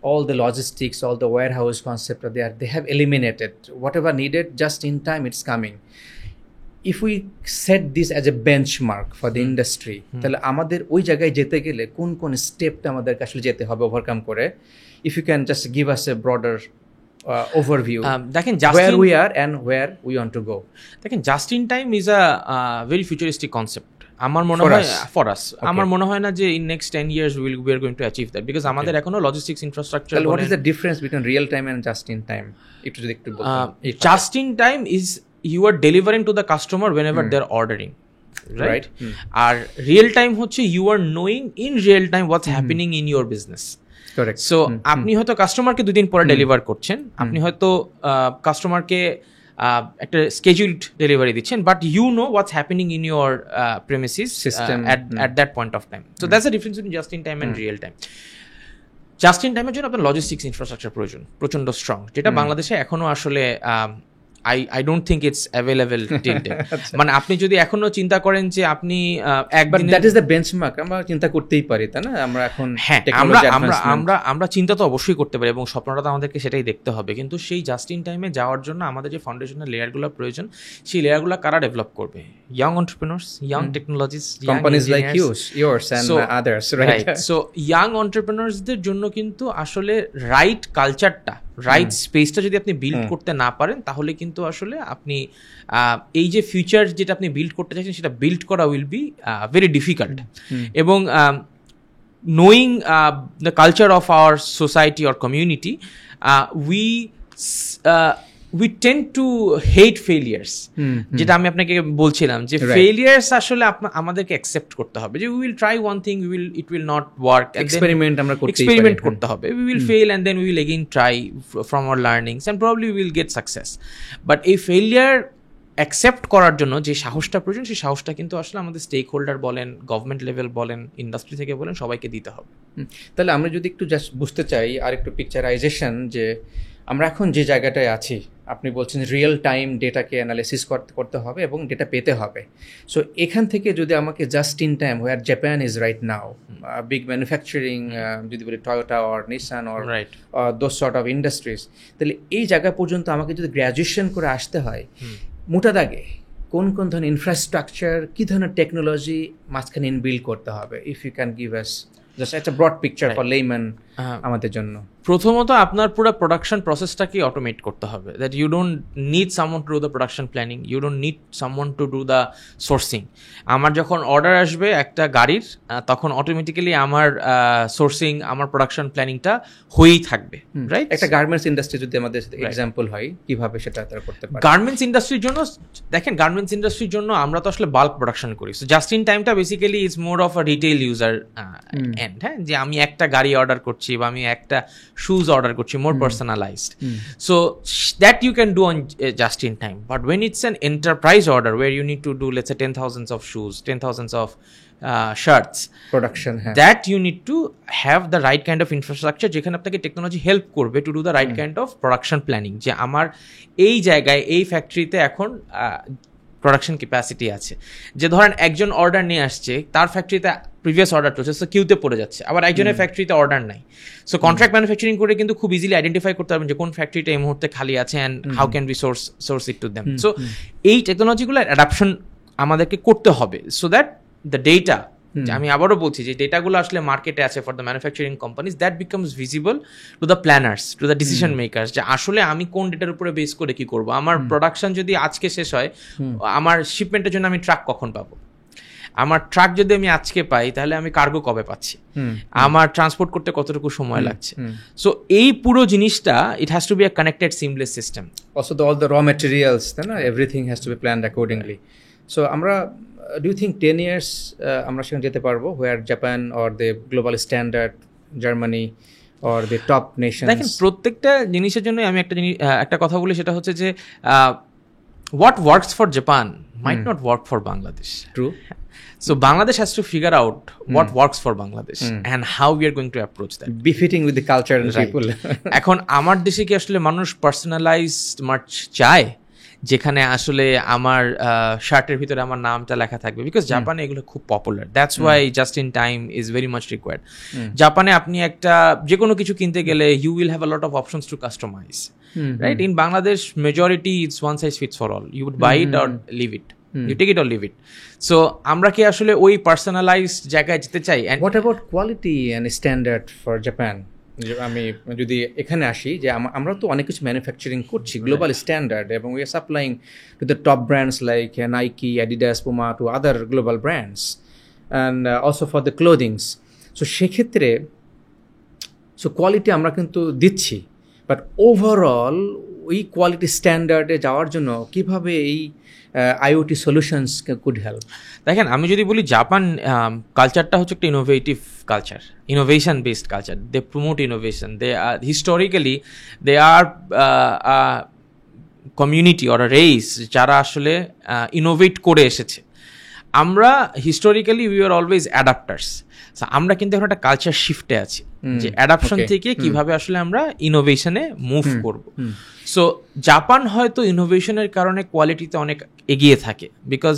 All the logistics, all the warehouse concept are there. They have eliminated whatever needed, just in time it's coming. If we set this as a benchmark for the industry, তাহলে আমাদের ওই জায়গায় যেতে গেলে কোন কোন স্টেপটা আমাদের আসলে যেতে হবে ওভারকাম করে? If you can just give us a broader overview, দেখেন where we are and where we want to go. দেখেন just in time is a very futuristic concept. আমার মনে হয় ফর আস, আমার মনে হয় না যে in next 10 years we are going to achieve that, because আমাদের এখনো logistics infrastructure. What is the difference between real time and just in time? একটু যদি একটু বলতেন। Just in time is you are delivering to the customer whenever they're ordering, right? R real time হচ্ছে you are knowing in real time what's happening in your business. Correct. So আপনি হয়তো কাস্টমারকে 2 দিন পরে ডেলিভার করছেন, আপনি হয়তো কাস্টমারকে একটা স্কেডিউলড ডেলিভারি দিচ্ছেন, but you know what's happening in your premises system at that point of time. So that's the difference between just in time and real time. Just in টাইমের জন্য আপনার লজিস্টিক্স ইনফ্রাস্ট্রাকচার প্রয়োজন প্রচন্ড strong, যেটা বাংলাদেশে এখনো আসলে I don't think it's available till date. মানে আপনি যদি এখনো চিন্তা করেন যে আপনি একদিন, that is the benchmark, আমরা চিন্তা করতেই পারি, তাই না? আমরা এখন আমরা চিন্তা তো অবশ্যই করতে পারি এবং স্বপ্নটা তো আমাদেরকে সেটাই দেখতে হবে, কিন্তু সেই জাস্ট ইন টাইমে যাওয়ার জন্য আমাদের যে ফাউন্ডেশনাল লেয়ারগুলো প্রয়োজন, সেই লেয়ারগুলো কারা ডেভেলপ করবে? Young entrepreneurs, young technologist, companies like yours and others, right? So young entrepreneursদের জন্য কিন্তু আসলে রাইট কালচারটা, রাইট স্পেসটা যদি আপনি বিল্ড করতে না পারেন, তাহলে কিন্তু আসলে আপনি এই যে ফিউচার যেটা আপনি বিল্ড করতে চাইছেন সেটা বিল্ড করা উইল বি ভেরি ডিফিকাল্ট। এবং knowing the culture of our society or community, we tend to hate failures, যেটা আমি আপনাকে বলছিলাম যে failures আসলে আমাদেরকে accept করতে হবে, যে we will try one thing, it will not work, experiment করতে হবে, we will fail and then we will again try from our learnings and probably we will get success. But এই failure accept করার জন্য যে সাহসটা প্রয়োজন, সেই সাহসটা কিন্তু আসলে আমাদের স্টেক হোল্ডার বলেন, গভর্নমেন্ট লেভেল বলেন, ইন্ডাস্ট্রি থেকে বলেন, সবাইকে দিতে হবে। তাহলে আমরা যদি একটু জাস্ট বুঝতে চাই আর একটু পিকচারাইজেশন, যে আমরা এখন যে জায়গাটায় আছি, আপনি বলছেন রিয়েল টাইম ডেটাকে অ্যানালাইসিস করতে হবে এবং ডেটা পেতে হবে। সো এখান থেকে যদি আমাকে just in time, where Japan is right now, big manufacturing, যদি বলি Toyota or Nissan or those sort of industries, তাহলে এই জায়গা পর্যন্ত আমাকে যদি গ্র্যাজুয়েশন করে আসতে হয়, মোটা দাগে কোন কোন ধরনের ইনফ্রাস্ট্রাকচার, কী ধরনের টেকনোলজি মাঝখানে ইনবিল্ড করতে হবে? If you can give us just একটা ব্রড পিকচার ফর লেম্যান আমাদের জন্য? প্রথমত আপনার পুরো প্রোডাকশন প্রসেসটাকে অটোমেট করতে হবে, that you don't need someone to do the production planning, you don't need someone to do the sourcing. আমার যখন অর্ডার আসবে একটা গাড়ির, তখন অটোমেটিক্যালি আমার সোর্সিং, আমার প্রোডাকশন প্ল্যানিংটা হয়েই থাকবে, রাইট? একটা গার্মেন্টস ইন্ডাস্ট্রি যদি আমাদের এক্সাম্পল হয়, কিভাবে সেটা তারা করতে পারে? গার্মেন্টস ইন্ডাস্ট্রির জন্য দেখেন, গার্মেন্টস ইন্ডাস্ট্রির জন্য আমরা তো আসলে বাল্ক প্রোডাকশন করি, সো জাস্ট ইন টাইমটা basically is more of a retail user end, হ্যাঁ, যে আমি একটা গাড়ি অর্ডার করছি বা আমি একটা শুজ অর্ডার করছি, more personalized. So that you can do on just in time. But when it's an enterprise order where you need to do, let's say, 10,000s of shoes, 10,000s of shirts, production, that you need to have the right kind of infrastructure যেখানে আপনাকে technology help করবে to do the right kind of production planning, যে আমার এই জায়গায় এই ফ্যাক্টরিতে এখন প্রোডাকশন ক্যাপাসিটি আছে। যে ধরেন একজন অর্ডার নিয়ে আসছে, তার ফ্যাক্টরিতে প্রিভিয়াস অর্ডার চলছে, সো কিউতে পড়ে যাচ্ছে, আবার একজনের ফ্যাক্টরিতে অর্ডার নাই, সো কন্ট্রাক্ট ম্যানুফ্যাকচারিং করে কিন্তু খুব ইজিলি আইডেন্টিফাই করতে পারবেন যে কোন ফ্যাক্টরিটা এই মুহূর্তে খালি আছে and how can be source it to them. So এই টেকনোলজিগুলোর অ্যাডাপশন আমাদেরকে করতে হবে, সো দ্যাট দ্য ডেটা, আমি আবারও বলছি যে ডেটাগুলো আসলে মার্কেটে আছে for the manufacturing companies, that becomes visible to the planners, to the decision makers, যে আসলে আমি কোন ডেটার উপরে বেস করে কি করব। আমার প্রোডাকশন যদি আজকে শেষ হয়, আমার শিপমেন্টের জন্য আমি ট্রাক কখন পাবো? আমার ট্রাক যদি আমি আজকে পাই, তাহলে আমি কার্গো কবে পাচ্ছি? আমার ট্রান্সপোর্ট করতে কতটুকু সময় লাগছে? সো এই পুরো জিনিসটা, it has to be a connected seamless system. Also all the raw materials, তাই না, everything has to be planned accordingly. So আমরা do you think 10 years আমরা সেখানে যেতে পারবো where Japan or the global standard Germany or the top nations? দেখেন, প্রত্যেকটা জিনিসের জন্য আমি একটা কথা বলি, সেটা হচ্ছে যে what works for Japan might not work for Bangladesh. True. So Bangladesh has to figure out what works for Bangladesh and how we are going to approach that. Befitting with the culture and people. এখন আমার দেশে কি আসলে মানুষ personalised March চায়, যেখানে আসলে আমার শার্টের ভিতরে আমার নামটা লেখা থাকবে? বিকজ জাপানে এগুলো খুব popular, that's why just in time is very much required. জাপানে আপনি একটা যে কোনো কিছু কিনতে গেলে you will have a lot of options to customize, right? In Bangladesh majority it's one size fits for all, you would buy it or leave it, you take it or leave it. So আমরা কি আসলে ওই personalized জায়গায় যেতে চাই? What about quality and standard for Japan? আমি যদি এখানে আসি, যে আমরা তো অনেক কিছু ম্যানুফ্যাকচারিং করছি গ্লোবাল স্ট্যান্ডার্ড, এবং we are supplying to the top brands like Nike, Adidas, Puma, to other global brands, and also for the ক্লোদিংস। So সেক্ষেত্রে কোয়ালিটি আমরা কিন্তু দিচ্ছি, বাট ওভারঅল ওই কোয়ালিটি স্ট্যান্ডার্ডে যাওয়ার জন্য কীভাবে এই আইওটি সলিউশনস কুড হেল্প? দেখেন, আমি যদি বলি, জাপান কালচারটা হচ্ছে একটা innovative culture, innovation based culture. They promote innovation, they are historically they are community or race যারা আসলে ইনোভেট করে এসেছে। আমরা historically we are always adapters, আমরা কিন্তু এখন একটা কালচার শিফটে আছি, যে অ্যাডাপশন থেকে কিভাবে আসলে আমরা ইনোভেশনে মুভ করব। সো জাপান হয়তো ইনোভেশনের কারণে কোয়ালিটিতে অনেক এগিয়ে থাকে, বিকজ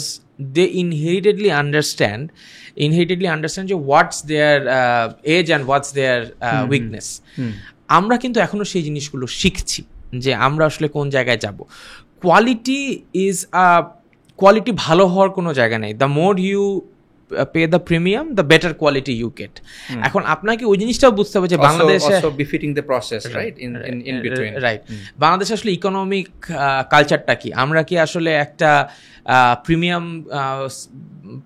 দে ইনহেরিটেডলি আন্ডারস্ট্যান্ড যে what's their edge and what's their weakness. আমরা কিন্তু এখনো সেই জিনিসগুলো শিখছি, যে আমরা আসলে কোন জায়গায় যাব। কোয়ালিটি ভালো হওয়ার কোনো জায়গা নেই। The more you pay the premium, the better quality you get. এখন আপনাকে ওই জিনিসটাও বুঝতে হবে যে বাংলাদেশে বাংলাদেশে আসলে ইকোনমিক কালচারটা কি, আমরা কি আসলে একটা প্রিমিয়াম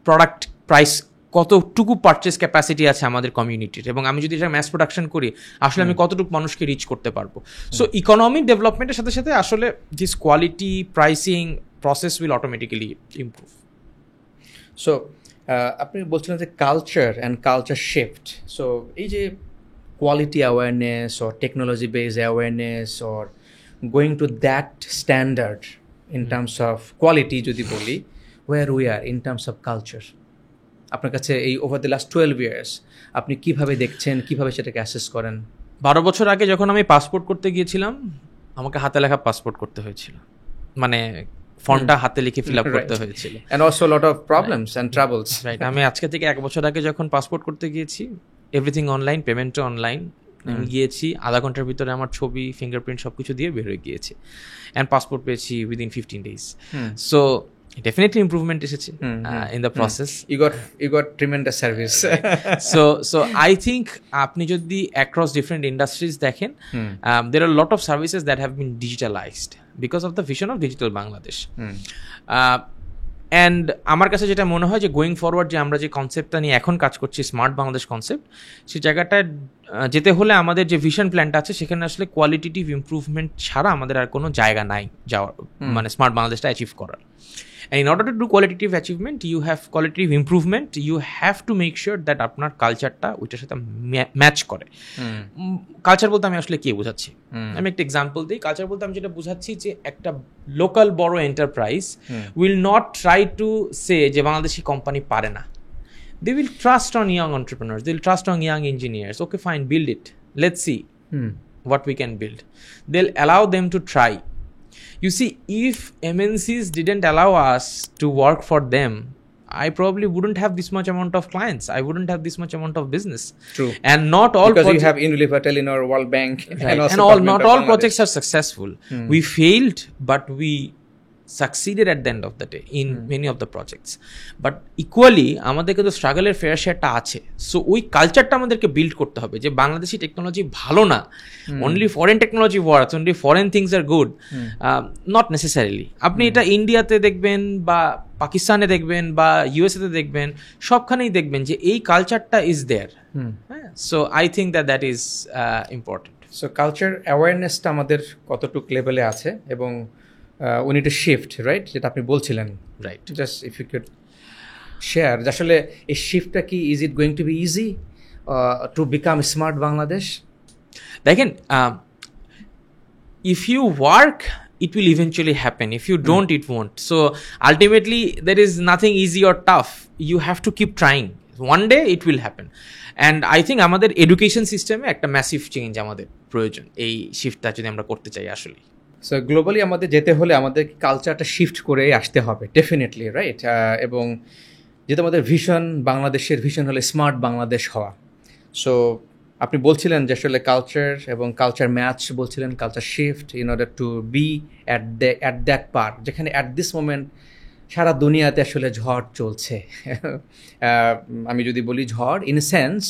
প্রোডাক্ট প্রাইস কতটুকু পারচেস ক্যাপাসিটি আছে আমাদের কমিউনিটির, এবং আমি যদি এটা ম্যাস প্রোডাকশন করি আসলে আমি কতটুকু মানুষকে রিচ করতে পারবো। সো ইকোনমিক ডেভেলপমেন্টের সাথে সাথে আসলে this quality pricing process will automatically improve. So আপনি বলছিলেন যে culture and culture shift. So এই যে quality awareness or technology based awareness or going to that standard in terms of quality যদি বলি, where we are in terms of culture, আপনার কাছে এই ওভার দ্য লাস্ট 12 ইয়ার্স আপনি কীভাবে দেখছেন, কীভাবে সেটাকে অ্যাসেস করেন? 12 বছর আগে যখন আমি পাসপোর্ট করতে গিয়েছিলাম, আমাকে হাতে লেখা পাসপোর্ট করতে হয়েছিল, মানে ফর্মটা হাতে লিখে ফিল আপ করতে হয়েছিল, and also a lot of problems and troubles. Right. আমি আজকে থেকে 1 বছর আগে যখন পাসপোর্ট করতে গিয়েছি, এভরিথিং অনলাইন, পেমেন্টও অনলাইন, গিয়েছি আধা ঘন্টার ভিতরে আমার ছবি, ফিঙ্গারপ্রিন্ট সব কিছু দিয়ে বের হয়ে গিয়েছি, অ্যান্ড পাসপোর্ট পেয়েছি within 15 days. So definitely improvement এসেছে in the process. You got tremendous service. So I think আপনি যদি across different industries দেখেন, there are a lot of services that have been digitalized because of the vision of Digital Bangladesh. And আমার কাছে যেটা মনে হয় যে going forward যে আমরা যে কনসেপ্টটা নিয়ে এখন কাজ করছি, স্মার্ট বাংলাদেশ কনসেপ্ট, সেই জায়গাটায় যেতে হলে আমাদের যে ভিশন প্ল্যানটা আছে সেখানে আসলে কোয়ালিটেটিভ ইমপ্রুভমেন্ট ছাড়া আমাদের আর কোনো জায়গা নাই যাওয়ার, মানে স্মার্ট বাংলাদেশটা অ্যাচিভ করার। And in order to do qualitative achievement, you have qualitative improvement, you have to make sure that আপনার কালচারটা ওইটার সাথে ম্যাচ করে। কালচার বলতে আমি আসলে কি বোঝাচ্ছি, আমি একটা এক্সাম্পল দিই। কালচার বলতে আমি যেটা বোঝাচ্ছি যে একটা লোকাল বড় enterprise will not try to say যে বাংলাদেশি কোম্পানি পারে না। They will trust on young entrepreneurs, they will trust on young engineers. Okay, fine, build it, let's see what we can build. They'll allow them to try. You see, if MNCs didn't allow us to work for them, I probably wouldn't have this much amount of clients. I wouldn't have this much amount of business. True. And not all because you have Unilever, Telenor, World Bank, right. and not all projects are successful. We failed, but we succeeded at the end of the day in many of the projects. But equally আমাদেরকে তো স্ট্রাগলের fair শেয়ারটা আছে। So ওই কালচারটা আমাদেরকে build করতে হবে যে বাংলাদেশি টেকনোলজি ভালো না, only foreign technology works, only foreign things are good, not necessarily. আপনি এটা ইন্ডিয়াতে দেখবেন বা পাকিস্তানে দেখবেন বা ইউএসএতে দেখবেন, সবখানেই দেখবেন যে এই কালচারটা is there. So I think that is important. So culture অ্যাওয়ারনেসটা আমাদের কতটুকু লেভেলে আছে এবং we need to shift, right? যেটা আপনি বলছিলেন, right? Just if you could share, আসলে এই শিফটটা কি, is it going to be easy to become smart Bangladesh? দেখেন, if you work it will eventually happen, if you don't it won't. So ultimately there is nothing easy or tough, you have to keep trying, one day it will happen. And I think আমাদের education সিস্টেমে একটা massive change আমাদের প্রয়োজন এই শিফটটা যদি আমরা করতে চাই আসলে। সো গ্লোবালি আমাদের যেতে হলে আমাদের কালচারটা শিফট করে আসতে হবে ডেফিনেটলি, রাইট? এবং যেটা আমাদের ভিশন, বাংলাদেশের ভিশন হলে স্মার্ট বাংলাদেশ হওয়া। সো আপনি বলছিলেন যে আসলে কালচার এবং কালচার ম্যাচ বলছিলেন, culture shift in order to be at that part যেখানে অ্যাট দিস মোমেন্ট সারা দুনিয়াতে আসলে ঝড় চলছে। আমি যদি বলি ঝড় ইন এ সেন্স,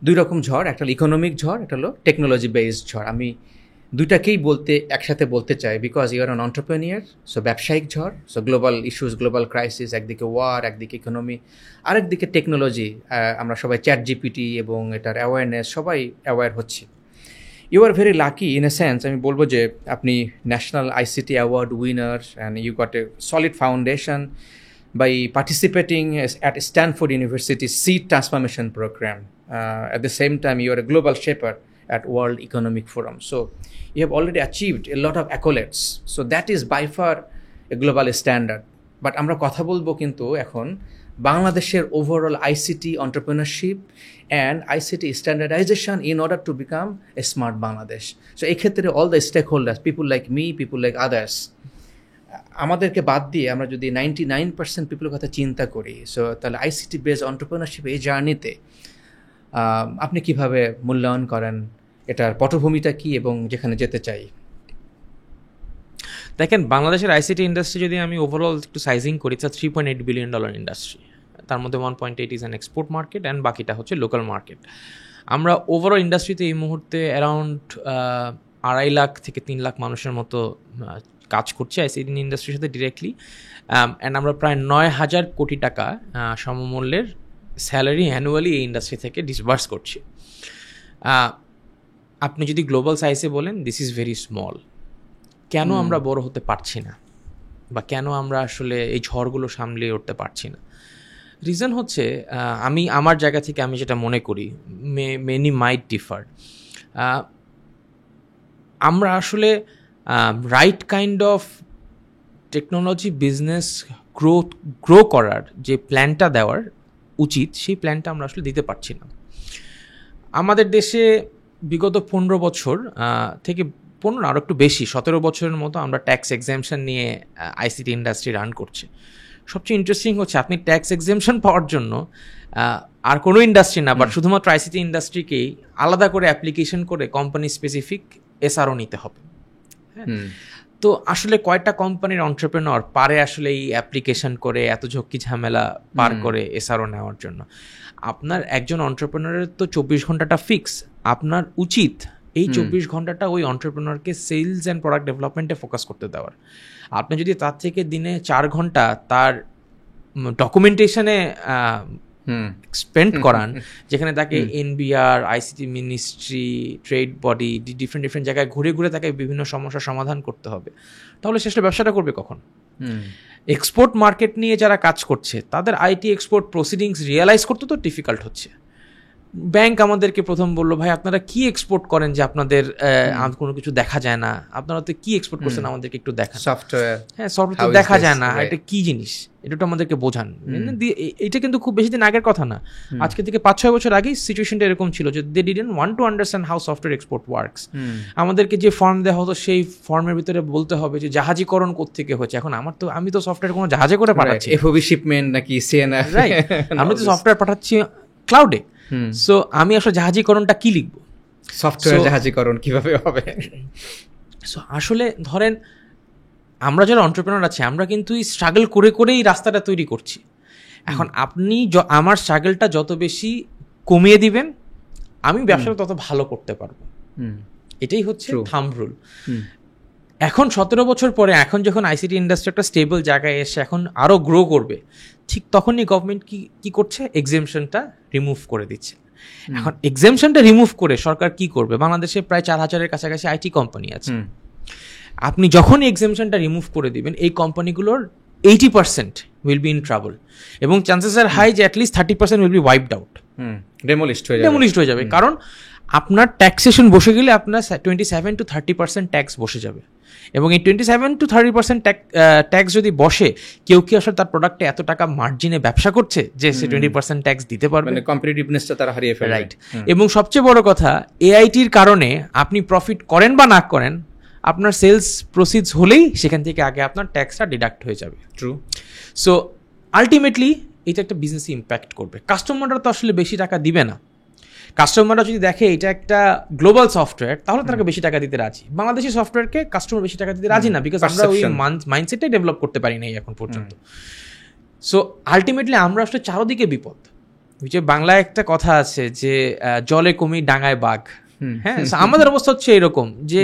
দুই রকম ঝড়, একটা হলো ইকোনমিক ঝড়, একটা হলো টেকনোলজি বেসড ঝড়। আমি দুইটাকেই একসাথে বলতে চাই, because you are an entrepreneur. So ব্যবসায়িক ঝড়, so global issues, global crisis, একদিকে ওয়ার, একদিকে ইকোনমি, আরেকদিকে টেকনোলজি। আমরা সবাই চ্যাটজিপিটি এবং এটার অ্যাওয়ারনেস, সবাই অ্যাওয়্যার হচ্ছি। You are very lucky in a sense, আমি বলবো যে আপনি national ICT award winner and you got a solid foundation by participating at Stanford University seed transformation program. At the same time you are a global shaper at World Economic Forum. So you have already achieved a lot of accolades. So that is by far a global standard. But আমরা কথা বলবো কিন্তু এখন বাংলাদেশের overall ICT entrepreneurship and ICT standardization in order to become a smart Bangladesh. So এই ক্ষেত্রে all the stakeholders, people like me, people like others, আমাদেরকে বাদ দিয়ে আমরা যদি 99% পিপুলের কথা চিন্তা করি, সো তাহলে আইসিটি বেসড এন্টারপ্রেনারশিপ এই জার্নিতে আপনি কিভাবে মূল্যায়ন করেন, এটার পটভূমিটা কি এবং যেখানে যেতে চাই? দেখেন, বাংলাদেশের আইসিটি ইন্ডাস্ট্রি যদি আমি ওভারঅল একটু সাইজিং করি, এটা $3.8 billion ইন্ডাস্ট্রি। তার মধ্যে 1.8 is an export market and বাকিটা হচ্ছে লোকাল মার্কেট। আমরা ওভারঅল ইন্ডাস্ট্রিতে এই মুহূর্তে অ্যারাউন্ড 2.5 লাখ থেকে 3 লাখ মানুষের মতো কাজ করছে আইসিটি ইন্ডাস্ট্রির সাথে ডিরেক্টলি। অ্যান্ড আমরা প্রায় 9,000 কোটি টাকা সমমূল্যের স্যালারি অ্যানুয়ালি এই ইন্ডাস্ট্রি থেকে ডিসবার্স করছি। আপনি যদি গ্লোবাল সাইজে বলেন, দিস ইজ ভেরি স্মল। কেন আমরা বড় হতে পারছি না বা কেন আমরা আসলে এই ঝড়গুলো সামলিয়ে উঠতে পারছি না? রিজন হচ্ছে, আমি আমার জায়গা থেকে আমি যেটা মনে করি, মেনি মাইট ডিফার। আমরা আসলে right kind of technology business grow করার যে প্ল্যানটা দেওয়ার উচিত, সেই প্ল্যানটা আমরা আসলে দিতে পারছি না। আমাদের দেশে বিগত 15 বছর থেকে 15 আরও একটু বেশি, 17 বছরের মতো আমরা ট্যাক্স এক্সামশন নিয়ে আইসিটি ইন্ডাস্ট্রি রান করছে। সবচেয়ে ইন্টারেস্টিং হচ্ছে, আপনি ট্যাক্স এক্সামশন পাওয়ার জন্য আর কোনো ইন্ডাস্ট্রি না, বাট শুধুমাত্র আইসিটি ইন্ডাস্ট্রিকেই আলাদা করে অ্যাপ্লিকেশন করে কোম্পানি স্পেসিফিক এসআরও নিতে হবে। হ্যাঁ, তো আসলে কয়টা কোম্পানির এন্টারপ্রেনার পারে আসলে এই অ্যাপ্লিকেশন করে এত ঝক্কি ঝামেলা পার করে এসআরও নেওয়ার জন্য? আপনার একজন এন্টারপ্রেনারের তো 24 ঘন্টাটা ফিক্স, আপনার উচিত এই 24 ঘন্টাটা ওই এন্টারপ্রেনারকে সেলস অ্যান্ড প্রোডাক্ট ডেভেলপমেন্টে ফোকাস করতে দেওয়ার। আপনি যদি তার থেকে দিনে 4 ঘন্টা তার ডকুমেন্টেশনে স্পেন্ড করান, যেখানে তাকে NBR, ICT ministry, trade body, different জায়গায় ঘুরে ঘুরে তাকে বিভিন্ন সমস্যার সমাধান করতে হবে, তাহলে শেষে ব্যবসাটা করবে কখন? এক্সপোর্ট মার্কেট নিয়ে যারা কাজ করছে তাদের আইটি এক্সপোর্ট প্রসিডিংস রিয়েলাইজ করতে তো ডিফিকাল্ট হচ্ছে। ব্যাংক আমাদেরকে প্রথম বললো, ভাই আপনারা কি এক্সপোর্ট করেন যে আপনাদের কোনো কিছু দেখা যায় না, আপনারা তো কি এক্সপোর্ট করছেন আমাদেরকে একটু দেখান। সফটওয়্যার, হ্যাঁ সফটওয়্যার দেখা যায় না, এটা কি জিনিস, এটা তো আমাদেরকে বোঝান। এটা কিন্তু খুব বেশি দিন আগের কথা না, আজকে থেকে 5-6 বছর আগেই সিচুয়েশনটা এরকম ছিল যে they didn't want to understand how software export works. আমাদেরকে যে ফর্ম দেওয়া হতো সেই ফর্মের ভিতরে বলতে হবে যে জাহাজীকরণ কোত্থেকে হচ্ছে। এখন আমি তো সফটওয়্যার কোনো জাহাজে করে পাঠাচ্ছি, এফওবি শিপমেন্ট নাকি সিএনএফ, রাইট? আমি তো সফটওয়্যার পাঠাচ্ছি ক্লাউডে। সো আমি আসলে জাহাজীকরণটা কি লিখবো, সফটওয়্যার জাহাজীকরণ কিভাবে হবে? সো আসলে ধরেন আমরা যারা এন্টারপ্রেনার আছি আমরা কিন্তু স্ট্রাগল করে করেই রাস্তাটা তৈরি করছি। এখন আপনি আমার স্ট্রাগলটা যত বেশি কমিয়ে দিবেন আমি ব্যবসাটা তত ভালো করতে পারবো, এটাই হচ্ছে থাম্ব রুল। এখন 17 বছর পরে, এখন যখন আইসিটি ইন্ডাস্ট্রি একটা স্টেবল জায়গায় এসে এখন আরো গ্রো করবে, ঠিক তখনই গভর্নমেন্ট কি করছে, এক্সেমশনটা রিমুভ করে দিচ্ছে। এখন এক্সেমশনটা রিমুভ করে সরকার কি করবে? বাংলাদেশে প্রায় 4000-এর কাছাকাছি আইটি কোম্পানি আছে। আপনি যখনই এক্সেমশনটা রিমুভ করে দিবেন এই কোম্পানিগুলোর 80% উইল বি ইন ট্রাবল, এবং চান্সেস আর হাই যে at least 30% will be wiped out, ডেমোলিশড হয়ে যাবে। কারণ আপনার ট্যাক্সেশন বসে গেলে আপনার 27-30% ট্যাক্স বসে যাবে, এবং এই 27-30% ট্যাক্স যদি বসে, কেউ কি আসলে তার প্রোডাক্টে এত টাকা মার্জিনে ব্যবসা করছে যে সে 20% ট্যাক্স দিতে পারবে? মানে কম্পিটিটিভনেসটা তারা হারিয়ে ফেলে, রাইট? এবং সবচেয়ে বড় কথা, এআইটির কারণে আপনি প্রফিট করেন বা না করেন, আপনার সেলস প্রসিডস হলেই সেখান থেকে আগে আপনার ট্যাক্সটা ডিডাক্ট হয়ে যাবে। ট্রু। সো আলটিমেটলি এটা একটা বিজনেসে ইম্প্যাক্ট করবে। কাস্টমাররা তো আসলে বেশি টাকা দিবে না। কাস্টমাররা যদি দেখে এটা একটা গ্লোবাল সফটওয়্যার, তাহলে তারা বেশি টাকা দিতে রাজি। বাংলাদেশি সফটওয়্যারকে কাস্টমার বেশি টাকা দিতে রাজি না, বিকজ আমরা ওই মাইন্ডসেটটাই ডেভেলপ করতে পারি নাই এখন পর্যন্ত। সো আলটিমেটলি আমরা আসলে চারদিকে বিপদ। যে বাংলায় একটা কথা আছে যে জলে কুমির ডাঙায় বাঘ। হ্যাঁ, আমাদের অবস্থা হচ্ছে এরকম যে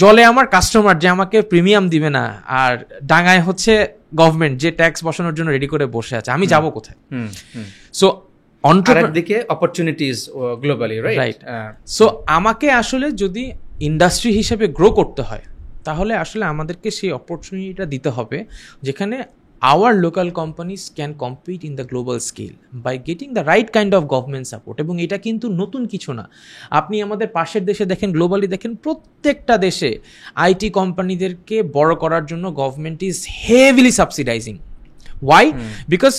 জলে আমার কাস্টমার যে আমাকে প্রিমিয়াম দিবে না, আর ডাঙায় হচ্ছে গভর্নমেন্ট যে ট্যাক্স বসানোর জন্য রেডি করে বসে আছে। আমি যাব কোথায়? সো দিকে অপরচুনিটিজ গ্লোবালি, রাইট? সো আমাকে আসলে যদি ইন্ডাস্ট্রি হিসেবে গ্রো করতে হয়, তাহলে আসলে আমাদেরকে সেই অপরচুনিটিটা দিতে হবে যেখানে our local companies can compete in the global scale by getting the right kind of government support. এবং এটা কিন্তু নতুন কিছু না। আপনি আমাদের পাশের দেশে দেখেন, গ্লোবালি দেখেন, প্রত্যেকটা দেশে আইটি কোম্পানিদেরকে বড় করার জন্য government is heavily subsidising. Why? Because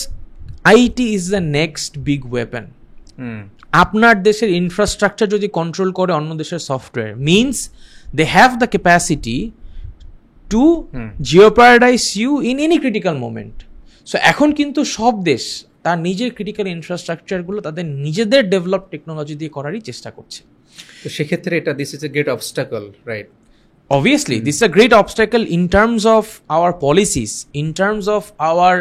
IT is the next big weapon. আপনার দেশের ইনফ্রাস্ট্রাকচার যদি কন্ট্রোল করে অন্য দেশের software, means they have the capacity to jeopardize you in any critical moment. So এখন কিন্তু সব দেশ তার নিজের ক্রিটিক্যাল ইনফ্রাস্ট্রাকচারগুলো তাদের নিজেদের ডেভেলপ টেকনোলজি দিয়ে করারই চেষ্টা করছে। তো সেক্ষেত্রে এটা this is a great obstacle, right? Obviously this is a great obstacle in terms of our policies, in terms of our